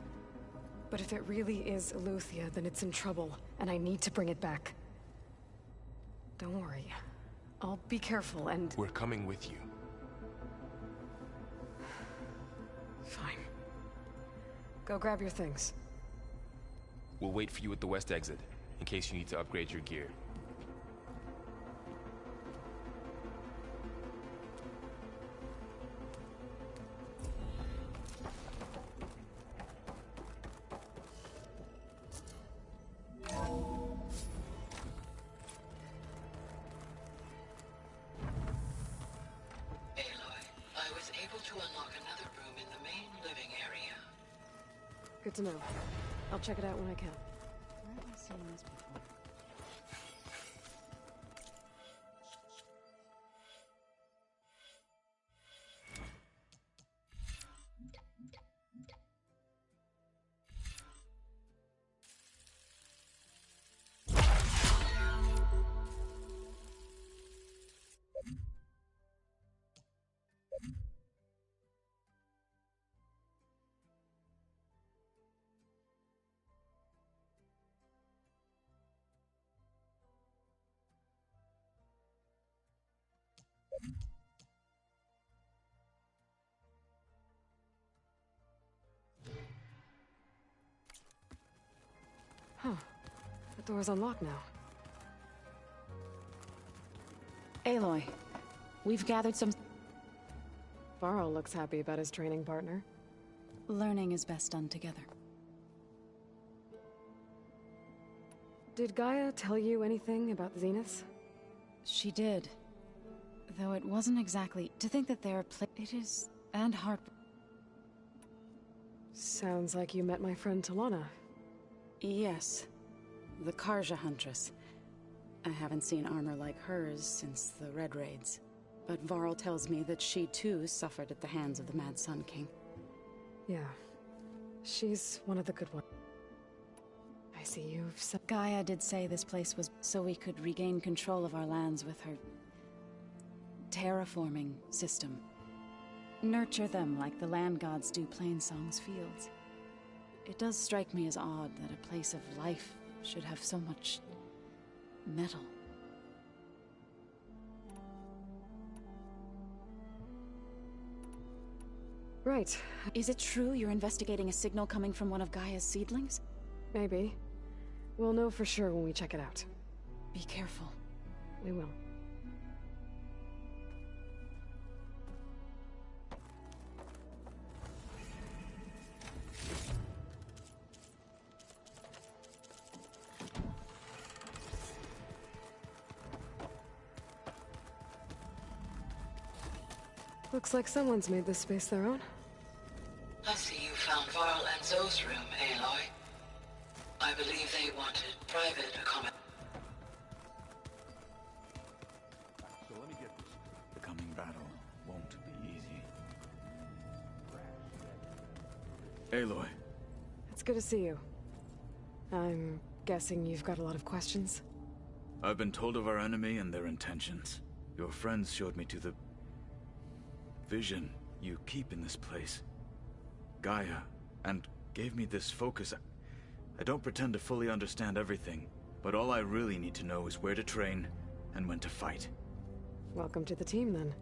But if it really is Eleuthia, then it's in trouble, and I need to bring it back. Don't worry. I'll be careful and... We're coming with you. Fine. Go grab your things. We'll wait for you at the west exit, in case you need to upgrade your gear. Good to know. I'll check it out when I can. Where have I seen this before? Huh. The door's unlocked now. Aloy, we've gathered some... Varl looks happy about his training partner. Learning is best done together. Did Gaia tell you anything about Zenith? She did. Though it wasn't exactly... To think that there are it is... and heart... Sounds like you met my friend Talana. Yes. The Karja Huntress. I haven't seen armor like hers since the Red Raids. But Varl tells me that she too suffered at the hands of the Mad Sun King. Yeah. She's one of the good ones. I see you've said... Gaia did say this place was so we could regain control of our lands with her... terraforming system. Nurture them like the land gods do Plainsong's fields. It does strike me as odd that a place of life should have so much... metal. Right. Is it true you're investigating a signal coming from one of Gaia's seedlings? Maybe. We'll know for sure when we check it out. Be careful. We will. Looks like someone's made this space their own. I see you found Varl and Zoe's room, Aloy. I believe they wanted private accommodation. So let me get this. The coming battle won't be easy. Aloy. It's good to see you. I'm guessing you've got a lot of questions? I've been told of our enemy and their intentions. Your friends showed me to the... vision you keep in this place. Gaia, and gave me this focus. I don't pretend to fully understand everything, but all I really need to know is where to train and when to fight. Welcome to the team, then.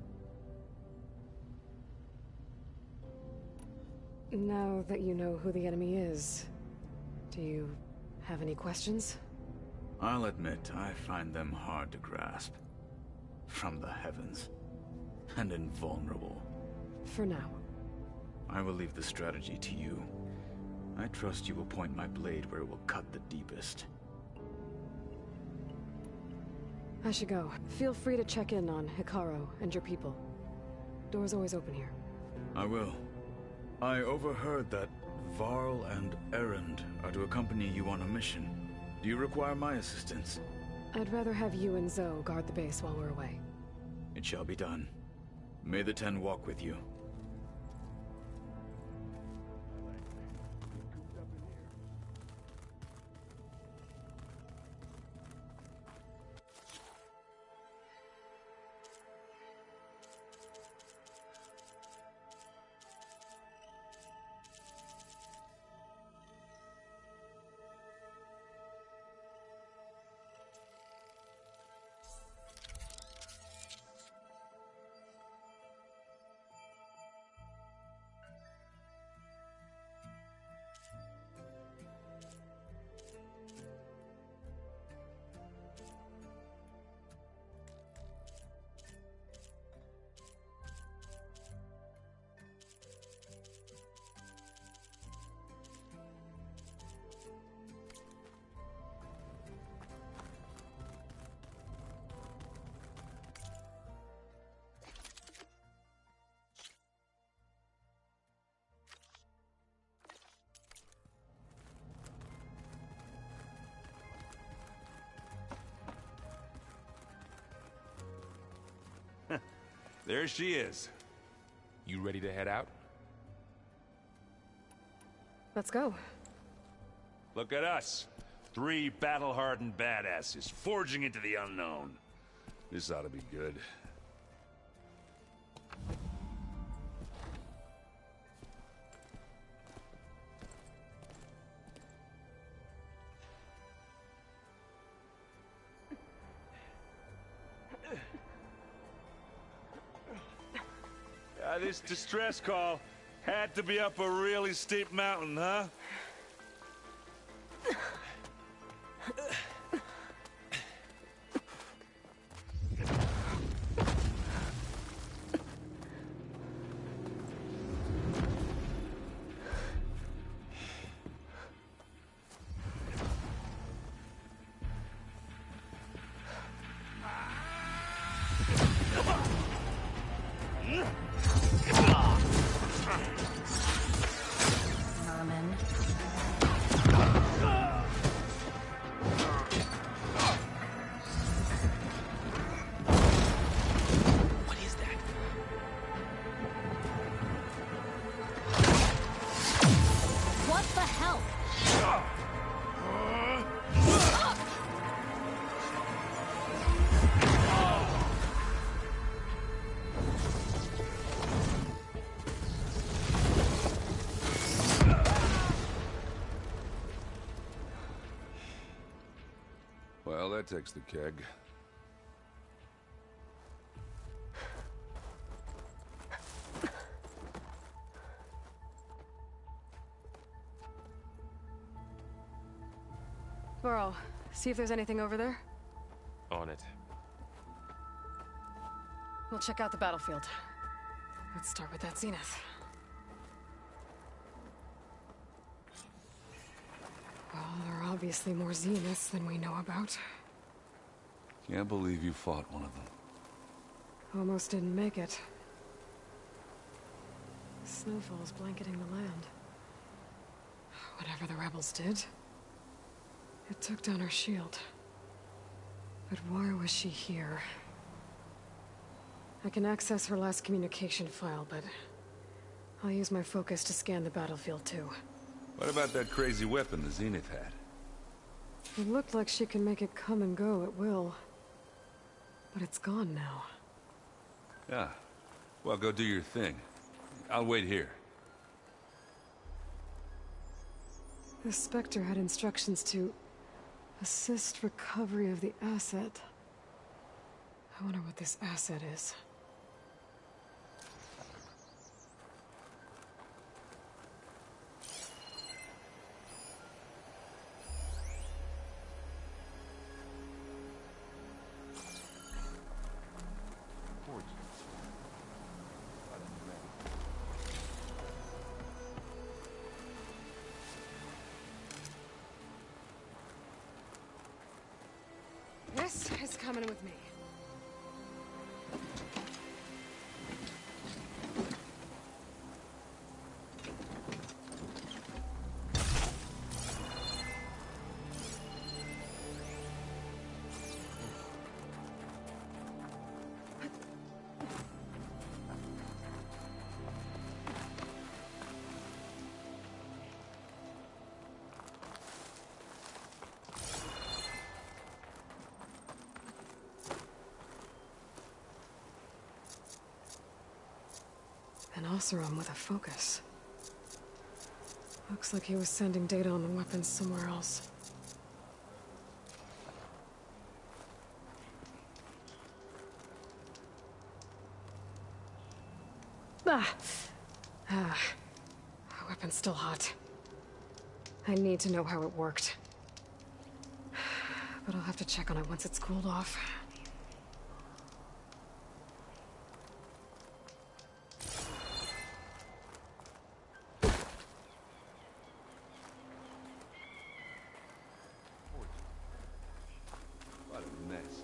Now that you know who the enemy is, do you have any questions? I'll admit, I find them hard to grasp. From the heavens. And invulnerable. For now. I will leave the strategy to you. I trust you will point my blade where it will cut the deepest. I should go. Feel free to check in on Hikaru and your people. Door's always open here. I will. I overheard that Varl and Erend are to accompany you on a mission. Do you require my assistance? I'd rather have you and Zoe guard the base while we're away. It shall be done. May the Ten walk with you. There she is. You ready to head out? Let's go. Look at us. 3 battle-hardened badasses forging into the unknown. This ought to be good. This distress call had to be up a really steep mountain, huh? Well, that takes the keg. Varl, see if there's anything over there. On it. We'll check out the battlefield. Let's start with that zenith. Well, there are obviously more zeniths than we know about. Can't believe you fought one of them. Almost didn't make it. Snowfall's blanketing the land. Whatever the rebels did, it took down her shield. But why was she here? I can access her last communication file, but I'll use my focus to scan the battlefield too. What about that crazy weapon the Zenith had? It looked like she can make it come and go at will. But it's gone now. Yeah. Well, go do your thing. I'll wait here. The Spectre had instructions to assist recovery of the asset. I wonder what this asset is. coming with me. An Oseram with a focus. Looks like he was sending data on the weapons somewhere else. The weapon's still hot. I need to know how it worked. But I'll have to check on it once it's cooled off. What a mess.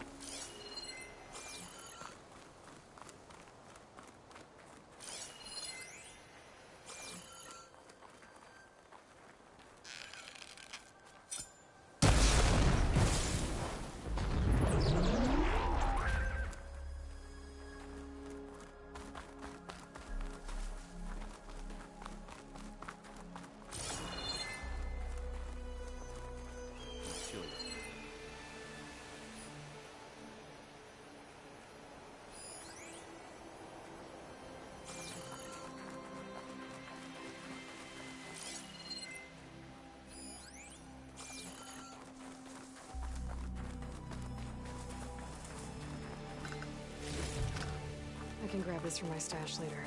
I can grab this from my stash later.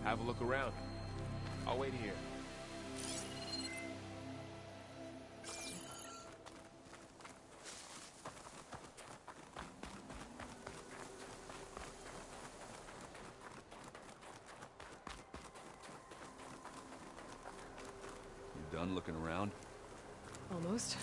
Have a look around. I'll wait here. You done looking around? Almost.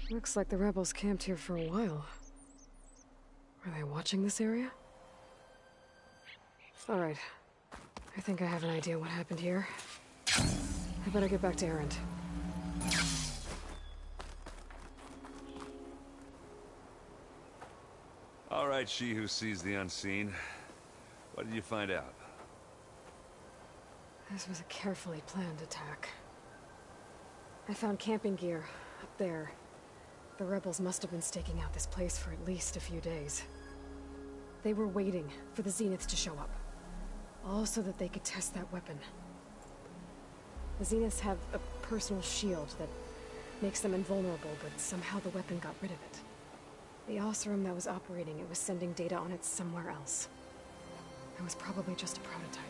Looks like the rebels camped here for a while. Were they watching this area? Alright. I think I have an idea what happened here. I better get back to Erend. All right, she who sees the unseen. What did you find out? This was a carefully planned attack. I found camping gear up there. The rebels must have been staking out this place for at least a few days. They were waiting for the Zeniths to show up. All so that they could test that weapon. The Zeniths have a personal shield that makes them invulnerable, but somehow the weapon got rid of it. The Oseram that was operating it was sending data on it somewhere else. It was probably just a prototype.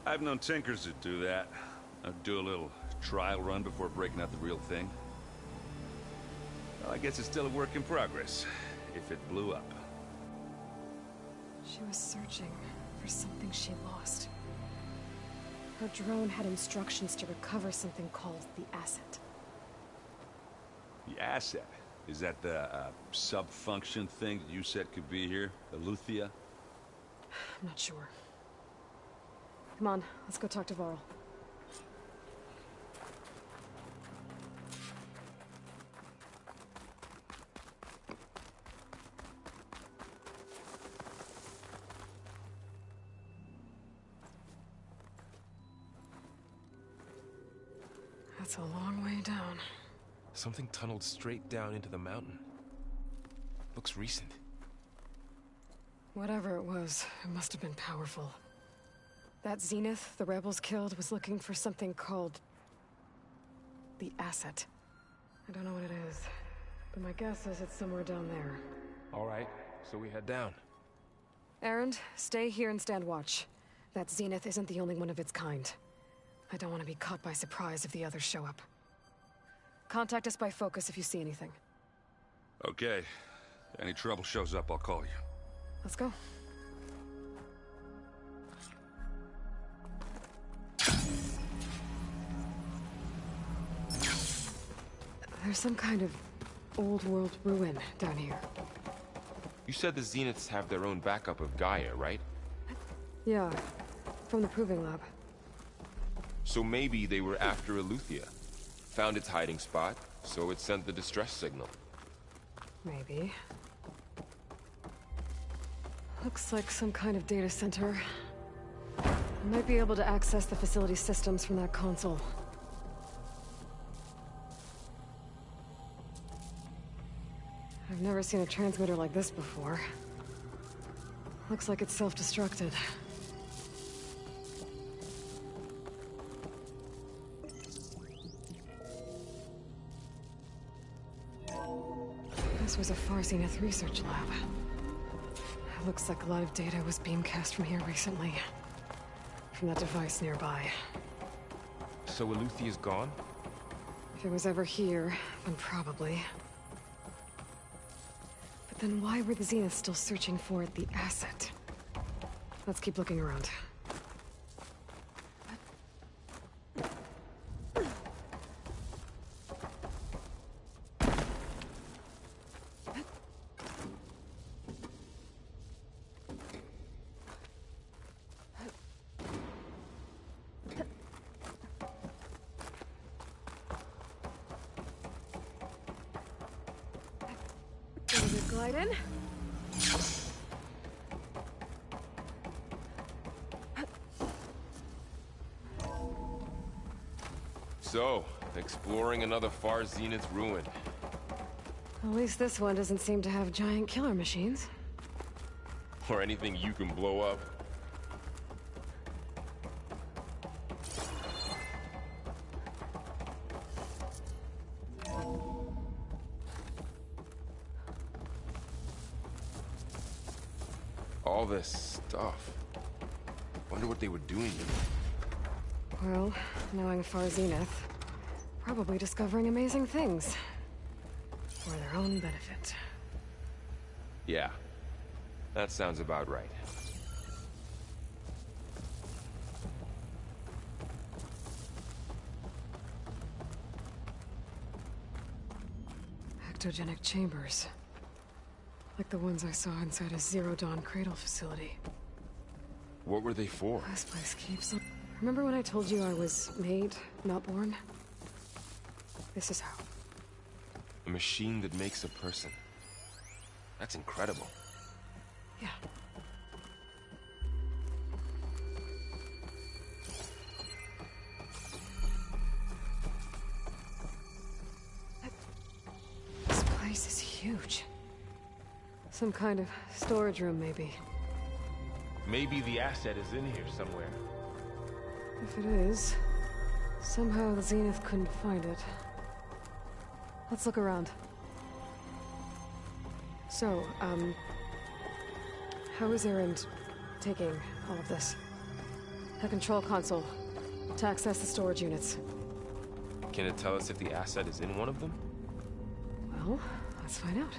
I've known tinkers that do that. I'd do a little trial run before breaking out the real thing. Well, I guess it's still a work in progress, if it blew up. She was searching for something she lost. Her drone had instructions to recover something called the Asset. The Asset? Is that the sub-function thing that you said could be here? Eleuthia? I'm not sure. Come on, let's go talk to Varl. That's a long way down. Something tunneled straight down into the mountain. Looks recent. Whatever it was, it must have been powerful. That Zenith the rebels killed was looking for something called the Asset. I don't know what it is, but my guess is it's somewhere down there. All right, so we head down. Erend, stay here and stand watch. That Zenith isn't the only one of its kind. I don't want to be caught by surprise if the others show up. Contact us by focus if you see anything. Okay. Any trouble shows up, I'll call you. Let's go. There's some kind of old-world ruin down here. You said the Zeniths have their own backup of Gaia, right? Yeah, from the Proving Lab. So maybe they were after Eleuthia. Found its hiding spot, so it sent the distress signal. Maybe. Looks like some kind of data center. I might be able to access the facility systems from that console. I've never seen a transmitter like this before. Looks like it's self-destructed. This was a Far Zenith research lab. It looks like a lot of data was beamcast from here recently. From that device nearby. So Eleuthia's gone? If it was ever here, then probably. But then why were the Zeniths still searching for the Asset? Let's keep looking around. Glide in. So, exploring another Far Zenith ruin. At least this one doesn't seem to have giant killer machines. Or anything you can blow up. All this stuff. Wonder what they were doing here. Well, knowing Far Zenith, probably discovering amazing things. For their own benefit. Yeah. That sounds about right. Ectogenic chambers. Like the ones I saw inside a Zero Dawn cradle facility. What were they for? This place keeps them. Remember when I told you I was made, not born? This is how. A machine that makes a person. That's incredible. Yeah. huge. Some kind of storage room, maybe. Maybe the asset is in here somewhere. If it is, somehow the Zenith couldn't find it. Let's look around. So, how is Erend taking all of this? A control console to access the storage units. Can it tell us if the asset is in one of them? Well, let's find out.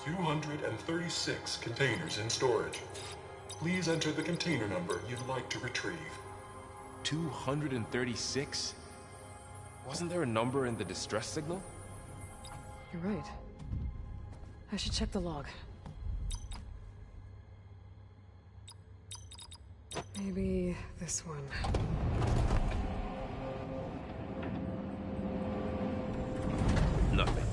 "236 containers in storage. Please enter the container number you'd like to retrieve." 236? Wasn't there a number in the distress signal? You're right. I should check the log. Maybe this one. Nothing.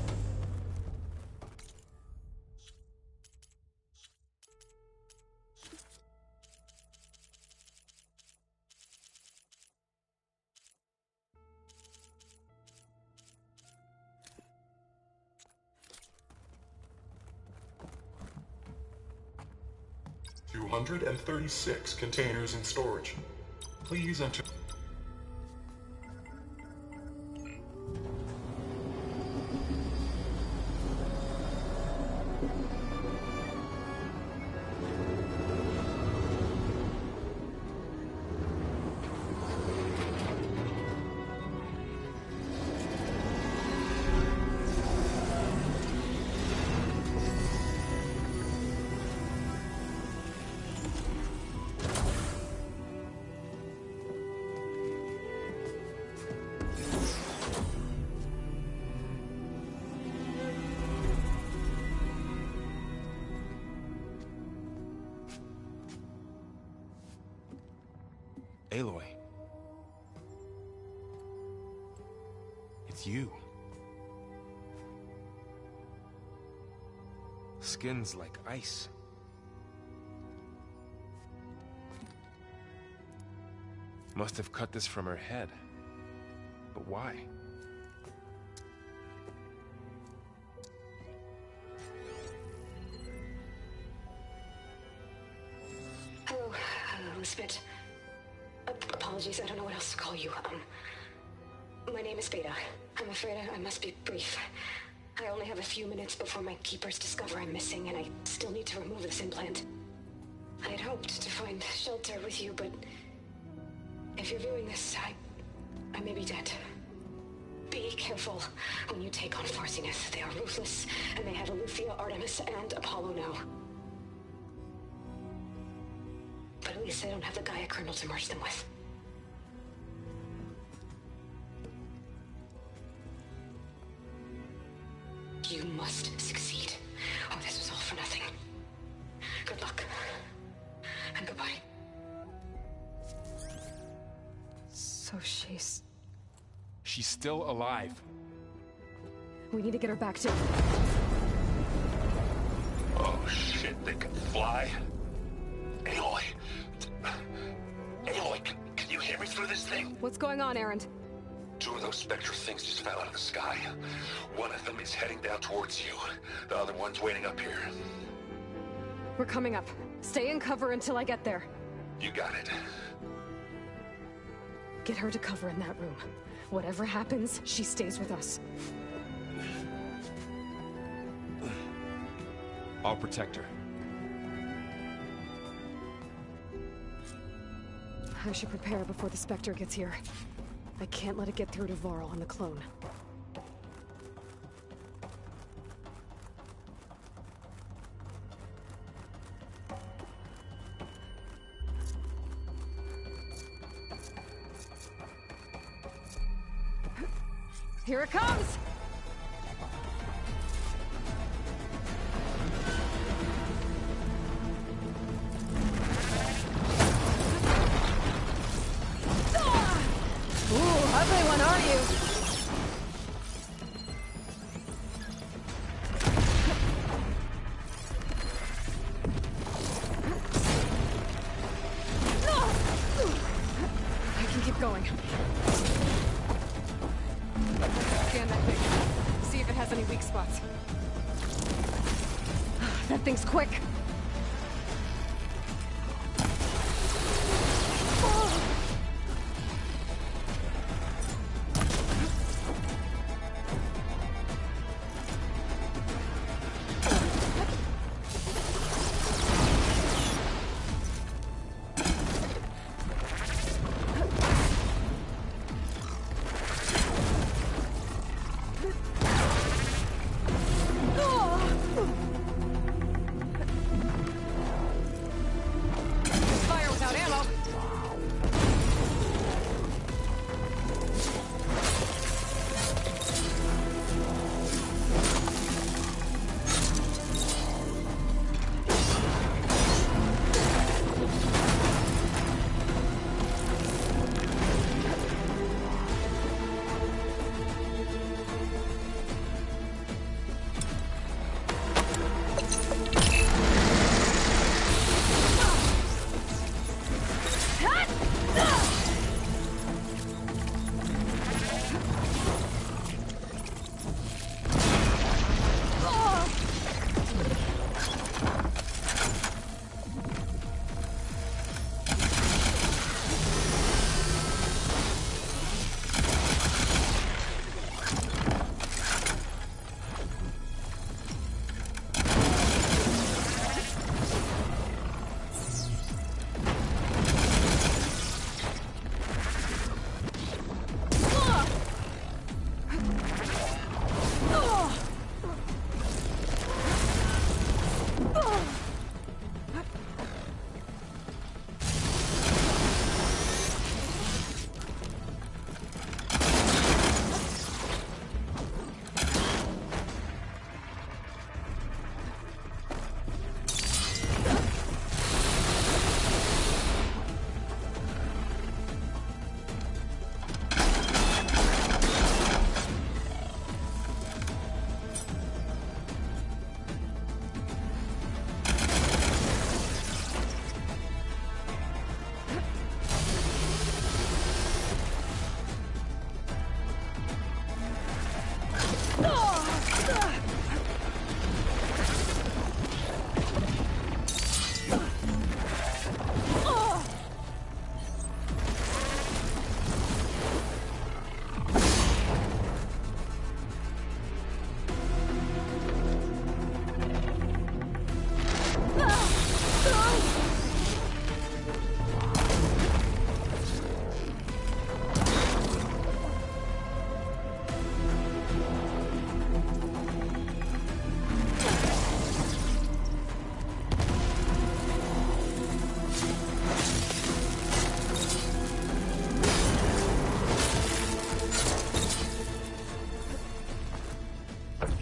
"236 containers in storage. Please enter..." Aloy. It's you. Skin's like ice. Must have cut this from her head. But why? Hello, Elizabeth. Apologies, I don't know what else to call you. My name is Beta. I'm afraid I must be brief. I only have a few minutes before my keepers discover I'm missing, and I still need to remove this implant. I had hoped to find shelter with you, but if you're viewing this, I may be dead. Be careful when you take on Far Zenith. They are ruthless, and they have Eleuthia, Artemis, and Apollo now. But at least they don't have the Gaia kernel to merge them with. You must succeed, or this was all for nothing. Good luck. And goodbye. So she's still alive. We need to get her back to... Oh shit, they can fly? Aloy! Aloy, can you hear me through this thing? What's going on, Erend? 2 of those Spectre things just fell out of the sky. One of them is heading down towards you. The other one's waiting up here. We're coming up. Stay in cover until I get there. You got it. Get her to cover in that room. Whatever happens, she stays with us. I'll protect her. I should prepare before the Spectre gets here. I can't let it get through to Varl and the clone. Here it comes! Ugly one, are you? I can keep going. has any weak spots. That thing's quick.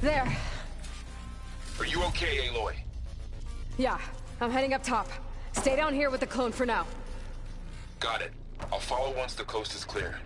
There. Are you okay, Aloy? Yeah, I'm heading up top. Stay down here with the clone for now. Got it. I'll follow once the coast is clear.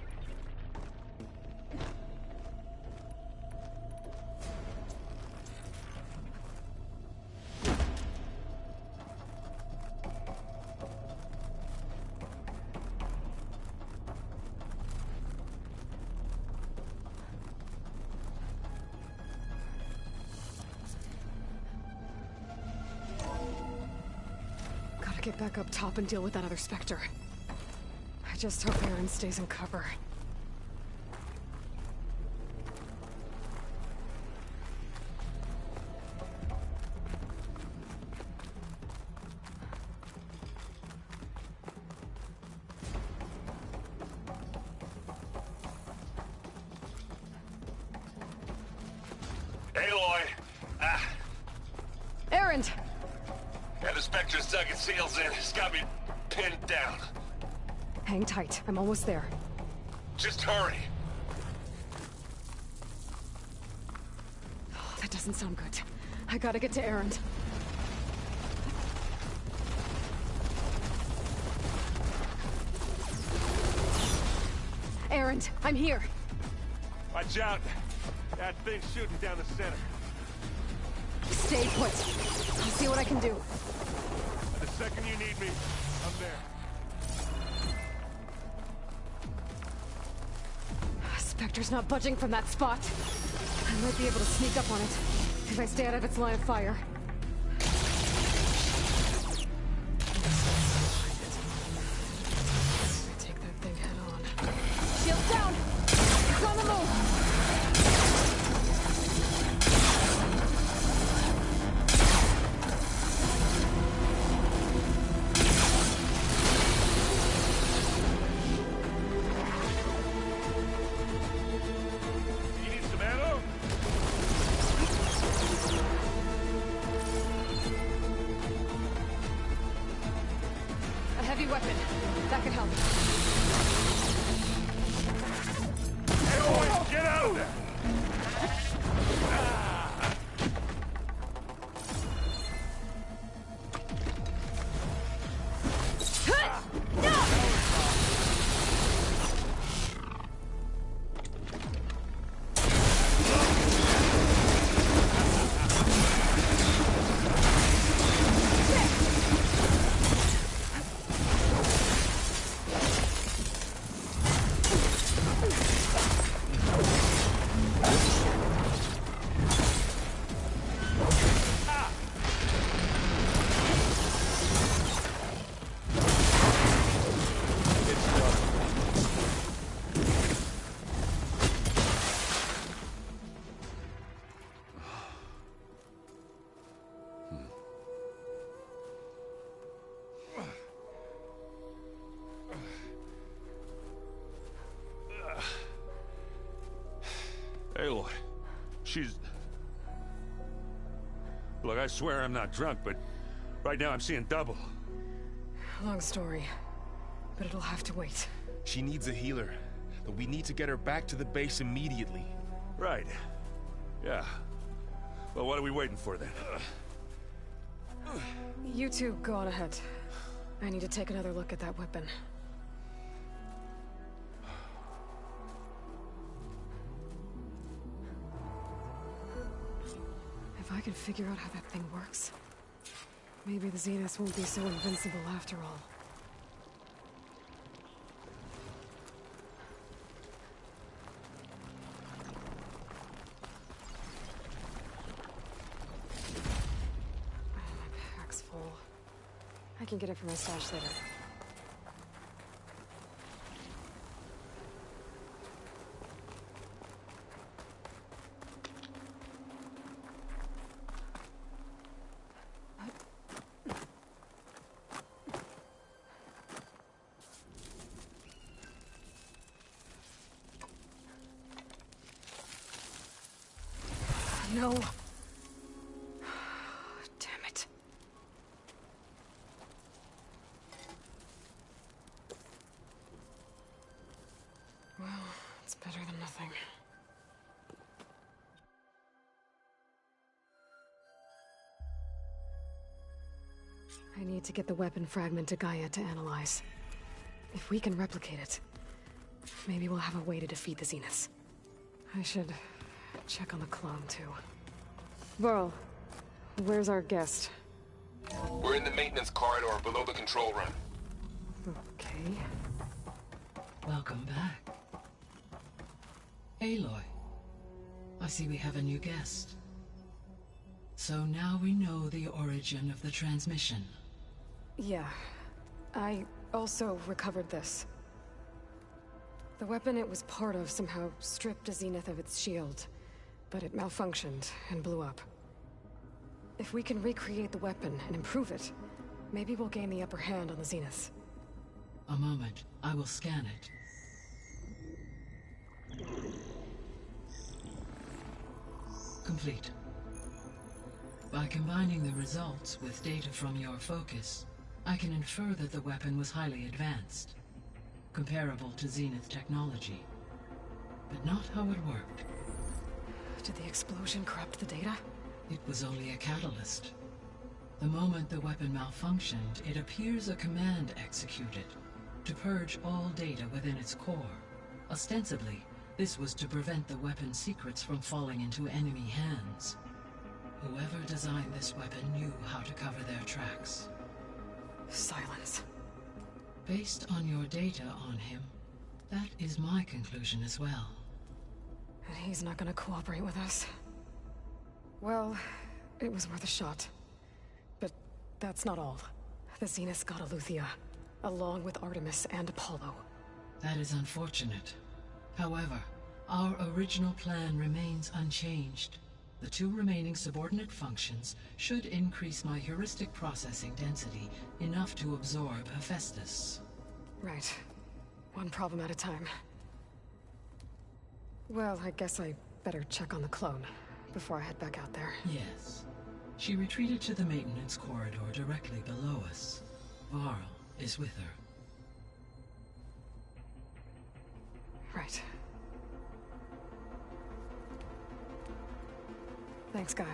Get back up top and deal with that other Spectre. I just hope Erend stays in cover. Aloy! Erend! Yeah, the Spectre's dug its heels in. It's got me pinned down. Hang tight. I'm almost there. Just hurry. Oh, that doesn't sound good. I gotta get to Erend. Erend, I'm here. Watch out. That thing's shooting down the center. Stay put. I'll see what I can do. The second you need me, I'm there. Spectre's not budging from that spot. I'm might be able to sneak up on it, if I stay out of its line of fire. Take that thing head on. Shield down! It's on the move! Aloy, she's... Look, I swear I'm not drunk, but right now I'm seeing double. Long story, but it'll have to wait. She needs a healer, but we need to get her back to the base immediately. Right. Yeah. Well, what are we waiting for then? You two go on ahead. I need to take another look at that weapon. If I can figure out how that thing works, maybe the Zeniths won't be so invincible after all. My pack's full. I can get it from my stash later. No. Damn it. Well, it's better than nothing. I need to get the weapon fragment to Gaia to analyze. If we can replicate it, maybe we'll have a way to defeat the Zeniths. I should check on the clone, too. Varl, where's our guest? We're in the maintenance corridor below the control room. Okay. Welcome back. Aloy, I see we have a new guest. So now we know the origin of the transmission. Yeah. I also recovered this. The weapon it was part of somehow stripped a Zenith of its shield, but it malfunctioned and blew up. If we can recreate the weapon and improve it, maybe we'll gain the upper hand on the Zeniths. A moment. I will scan it. Complete. By combining the results with data from your focus, I can infer that the weapon was highly advanced, comparable to Zenith technology, but not how it worked. Did the explosion corrupt the data? It was only a catalyst. The moment the weapon malfunctioned, it appears a command executed to purge all data within its core. Ostensibly, this was to prevent the weapon's secrets from falling into enemy hands. Whoever designed this weapon knew how to cover their tracks. Silence. Based on your data on him, that is my conclusion as well. And he's not gonna cooperate with us. Well, it was worth a shot. But that's not all. The Zeniths got Eleuthia, along with Artemis and Apollo. That is unfortunate. However, our original plan remains unchanged. The 2 remaining subordinate functions should increase my heuristic processing density enough to absorb Hephaestus. Right. One problem at a time. Well, I guess I better check on the clone before I head back out there. Yes. She retreated to the maintenance corridor directly below us. Varl is with her. Right. Thanks, Gaia.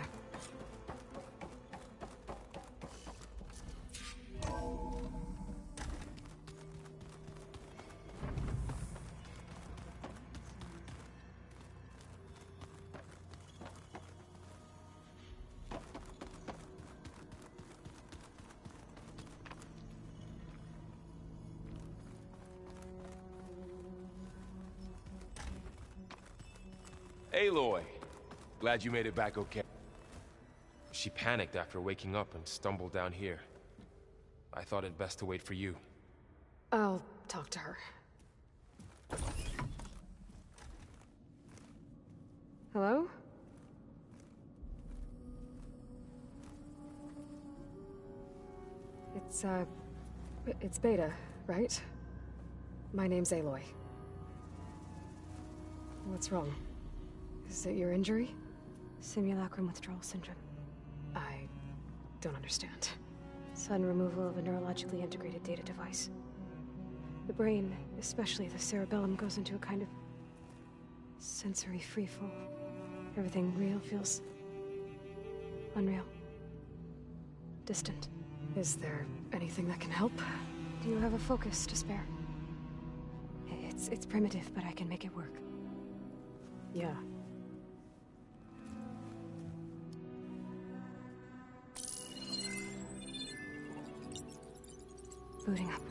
Aloy! Glad you made it back okay. She panicked after waking up and stumbled down here. I thought it best to wait for you. I'll talk to her. Hello? It's Beta, right? My name's Aloy. What's wrong? Is it your injury? Simulacrum withdrawal syndrome. I don't understand. Sudden removal of a neurologically integrated data device. The brain, especially the cerebellum, goes into a kind of sensory freefall. Everything real feels unreal. Distant. Is there anything that can help? Do you have a focus to spare? It's primitive, but I can make it work. Yeah. Booting up.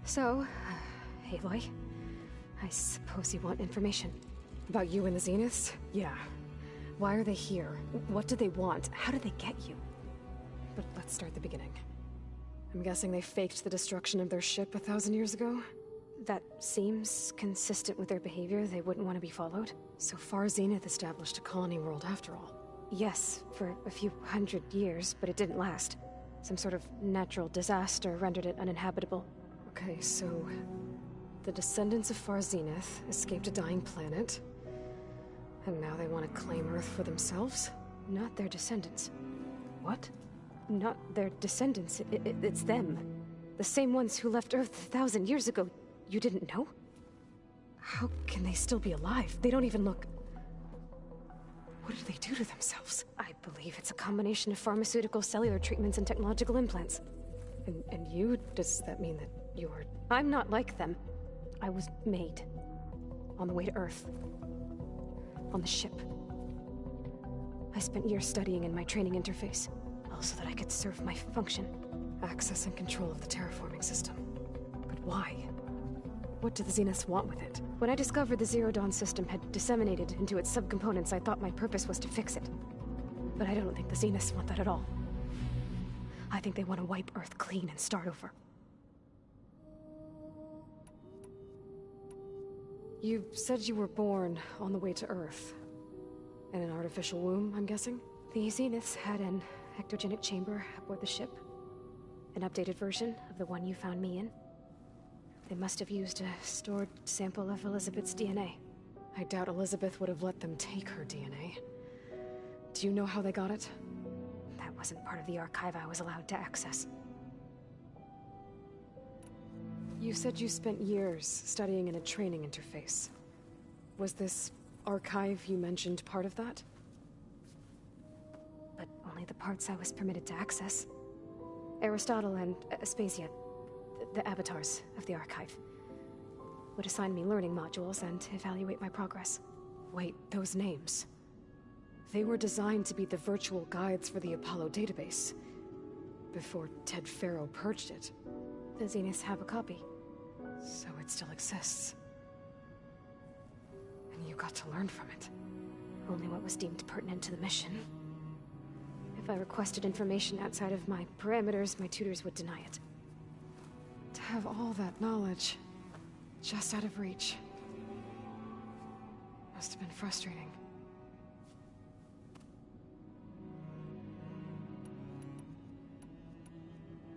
So, Aloy, I suppose you want information. About you and the Zeniths? Yeah. Why are they here? What do they want? How did they get you? But let's start at the beginning. I'm guessing they faked the destruction of their ship 1,000 years ago? That seems consistent with their behavior. They wouldn't want to be followed. So far, Zenith established a colony world after all. Yes, for a few hundred years, but it didn't last. Some sort of natural disaster rendered it uninhabitable. Okay, so the descendants of Far Zenith escaped a dying planet, and now they want to claim Earth for themselves? Not their descendants. What? Not their descendants. It's them. The same ones who left Earth 1,000 years ago. You didn't know? How can they still be alive? They don't even look... What do they do to themselves? I believe it's a combination of pharmaceutical, cellular treatments, and technological implants. And you? Does that mean that you're... I'm not like them. I was made. On the way to Earth. On the ship. I spent years studying in my training interface. All so that I could serve my function. Access and control of the terraforming system. But why? What do the Zeniths want with it? When I discovered the Zero Dawn system had disseminated into its subcomponents, I thought my purpose was to fix it. But I don't think the Zeniths want that at all. I think they want to wipe Earth clean and start over. You said you were born on the way to Earth. In an artificial womb, I'm guessing? The Zeniths had an ectogenic chamber aboard the ship. An updated version of the one you found me in. They must have used a stored sample of Elizabeth's DNA. I doubt Elizabeth would have let them take her DNA. Do you know how they got it? That wasn't part of the archive I was allowed to access. You said you spent years studying in a training interface. Was this archive you mentioned part of that? But only the parts I was permitted to access. Aristotle and Aspasia, the avatars of the archive, would assign me learning modules and evaluate my progress. Wait, those names. They were designed to be the virtual guides for the Apollo database. before Ted Faro purged it. The Zeniths have a copy. So it still exists. And you got to learn from it. Only what was deemed pertinent to the mission. If I requested information outside of my parameters, my tutors would deny it. To have all that knowledge, just out of reach, must have been frustrating.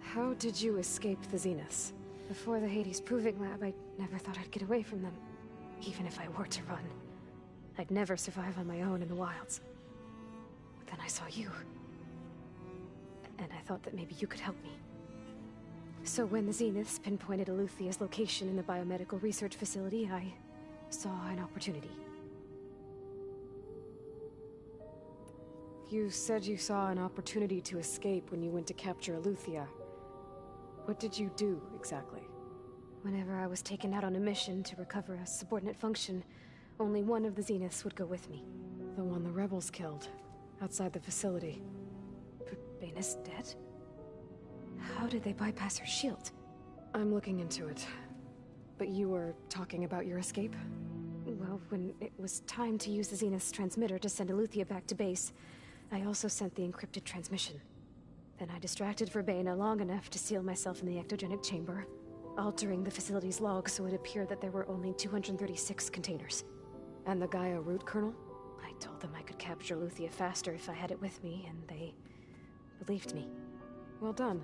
How did you escape the Zeniths? Before the Hades Proving Lab, I never thought I'd get away from them. Even if I were to run. I'd never survive on my own in the wilds. But then I saw you. And I thought that maybe you could help me. So when the Zeniths pinpointed Eluthia's location in the biomedical research facility, I saw an opportunity. You said you saw an opportunity to escape when you went to capture Eluthia. What did you do, exactly? Whenever I was taken out on a mission to recover a subordinate function, only one of the Zeniths would go with me. The one the rebels killed, outside the facility. Baina's dead? How did they bypass her shield? I'm looking into it. But you were talking about your escape? Well, when it was time to use the Zenith's transmitter to send Eluthia back to base, I also sent the encrypted transmission. Then I distracted Verbena long enough to seal myself in the ectogenic chamber, altering the facility's log so it appeared that there were only 236 containers. And the Gaia root kernel? I told them I could capture Eluthia faster if I had it with me, and they believed me. Well done.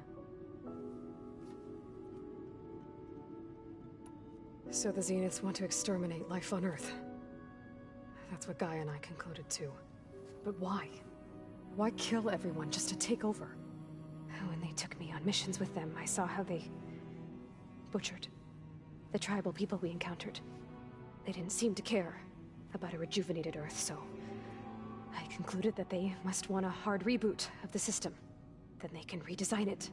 So the Zeniths want to exterminate life on Earth. That's what Gaia and I concluded too. But why? Why kill everyone just to take over? When they took me on missions with them, I saw how they butchered the tribal people we encountered. They didn't seem to care about a rejuvenated Earth, so I concluded that they must want a hard reboot of the system. Then they can redesign it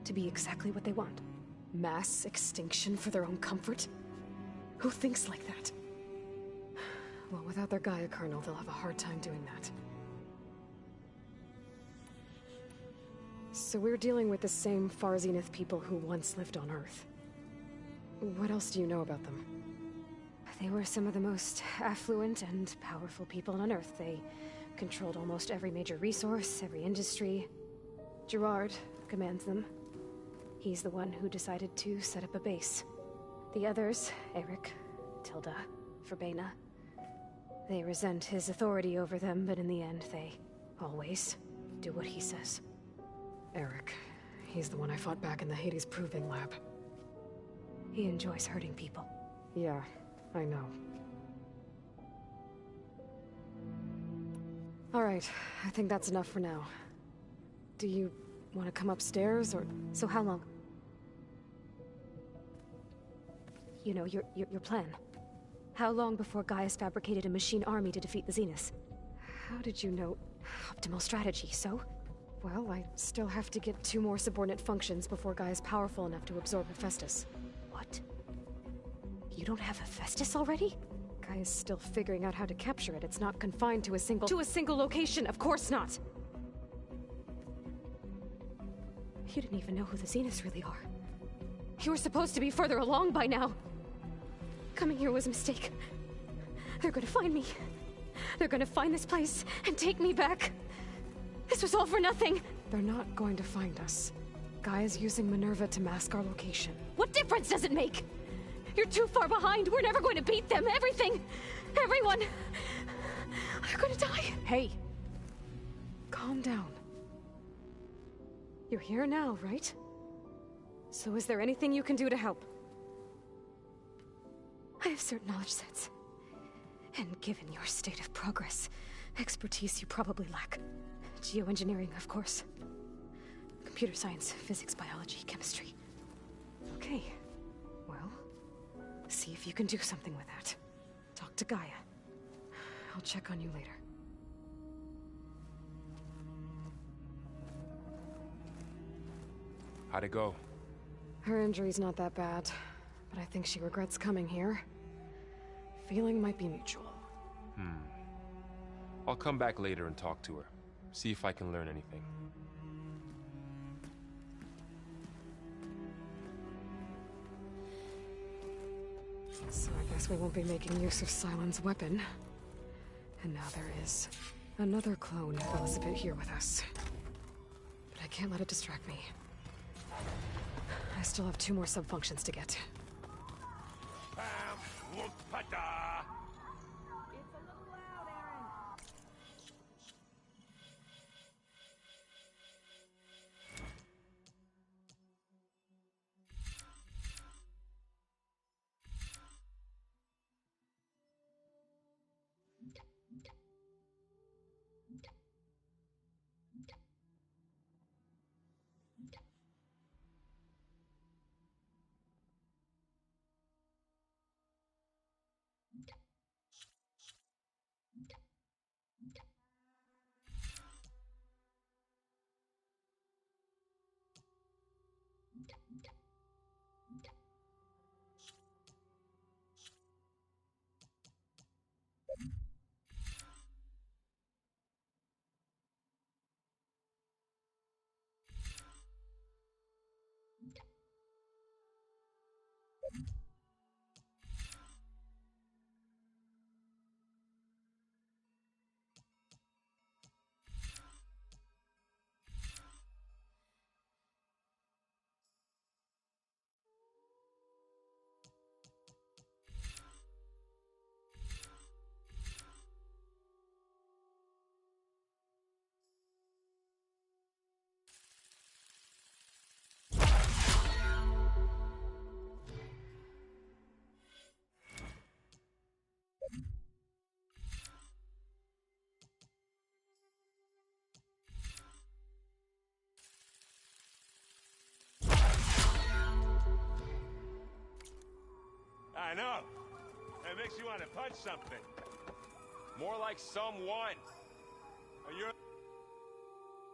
to be exactly what they want. Mass extinction for their own comfort? Who thinks like that? Well, without their Gaia kernel, they'll have a hard time doing that. So we're dealing with the same Far Zenith people who once lived on Earth. What else do you know about them? They were some of the most affluent and powerful people on Earth. They controlled almost every major resource, every industry. Gerard commands them. He's the one who decided to set up a base. The others, Eric, Tilda, Verbena, they resent his authority over them, but in the end, they always do what he says. Eric. He's the one I fought back in the Hades Proving Lab. He enjoys hurting people. Yeah, I know. Alright, I think that's enough for now. Do you want to come upstairs, or... So how long? You know, your plan. How long before Gaia's fabricated a machine army to defeat the Zeniths? How did you know? Optimal strategy, so? Well, I still have to get 2 more subordinate functions before Gaia's powerful enough to absorb Hephaestus. What? You don't have Hephaestus already? Gaia's still figuring out how to capture it. It's not confined to a single... To a single location, of course not! You didn't even know who the Zeniths really are. You were supposed to be further along by now. Coming here was a mistake. They're gonna find me. They're gonna find this place and take me back. This was all for nothing! They're not going to find us. Gaia's using Minerva to mask our location. What difference does it make? You're too far behind. We're never going to beat them. Everything. Everyone. They're gonna die. Hey. Calm down. You're here now, right? So is there anything you can do to help? I have certain knowledge sets. And given your state of progress, expertise you probably lack. Geoengineering, of course. Computer science, physics, biology, chemistry. Okay. Well, see if you can do something with that. Talk to Gaia. I'll check on you later. How'd it go? Her injury's not that bad, but I think she regrets coming here. Feeling might be mutual. I'll come back later and talk to her. See if I can learn anything. So I guess we won't be making use of Sylens' weapon. And now there is another clone of Elizabeth here with us. But I can't let it distract me. I still have 2 more sub-functions to get. I know. It makes you want to punch something. More like someone. You're...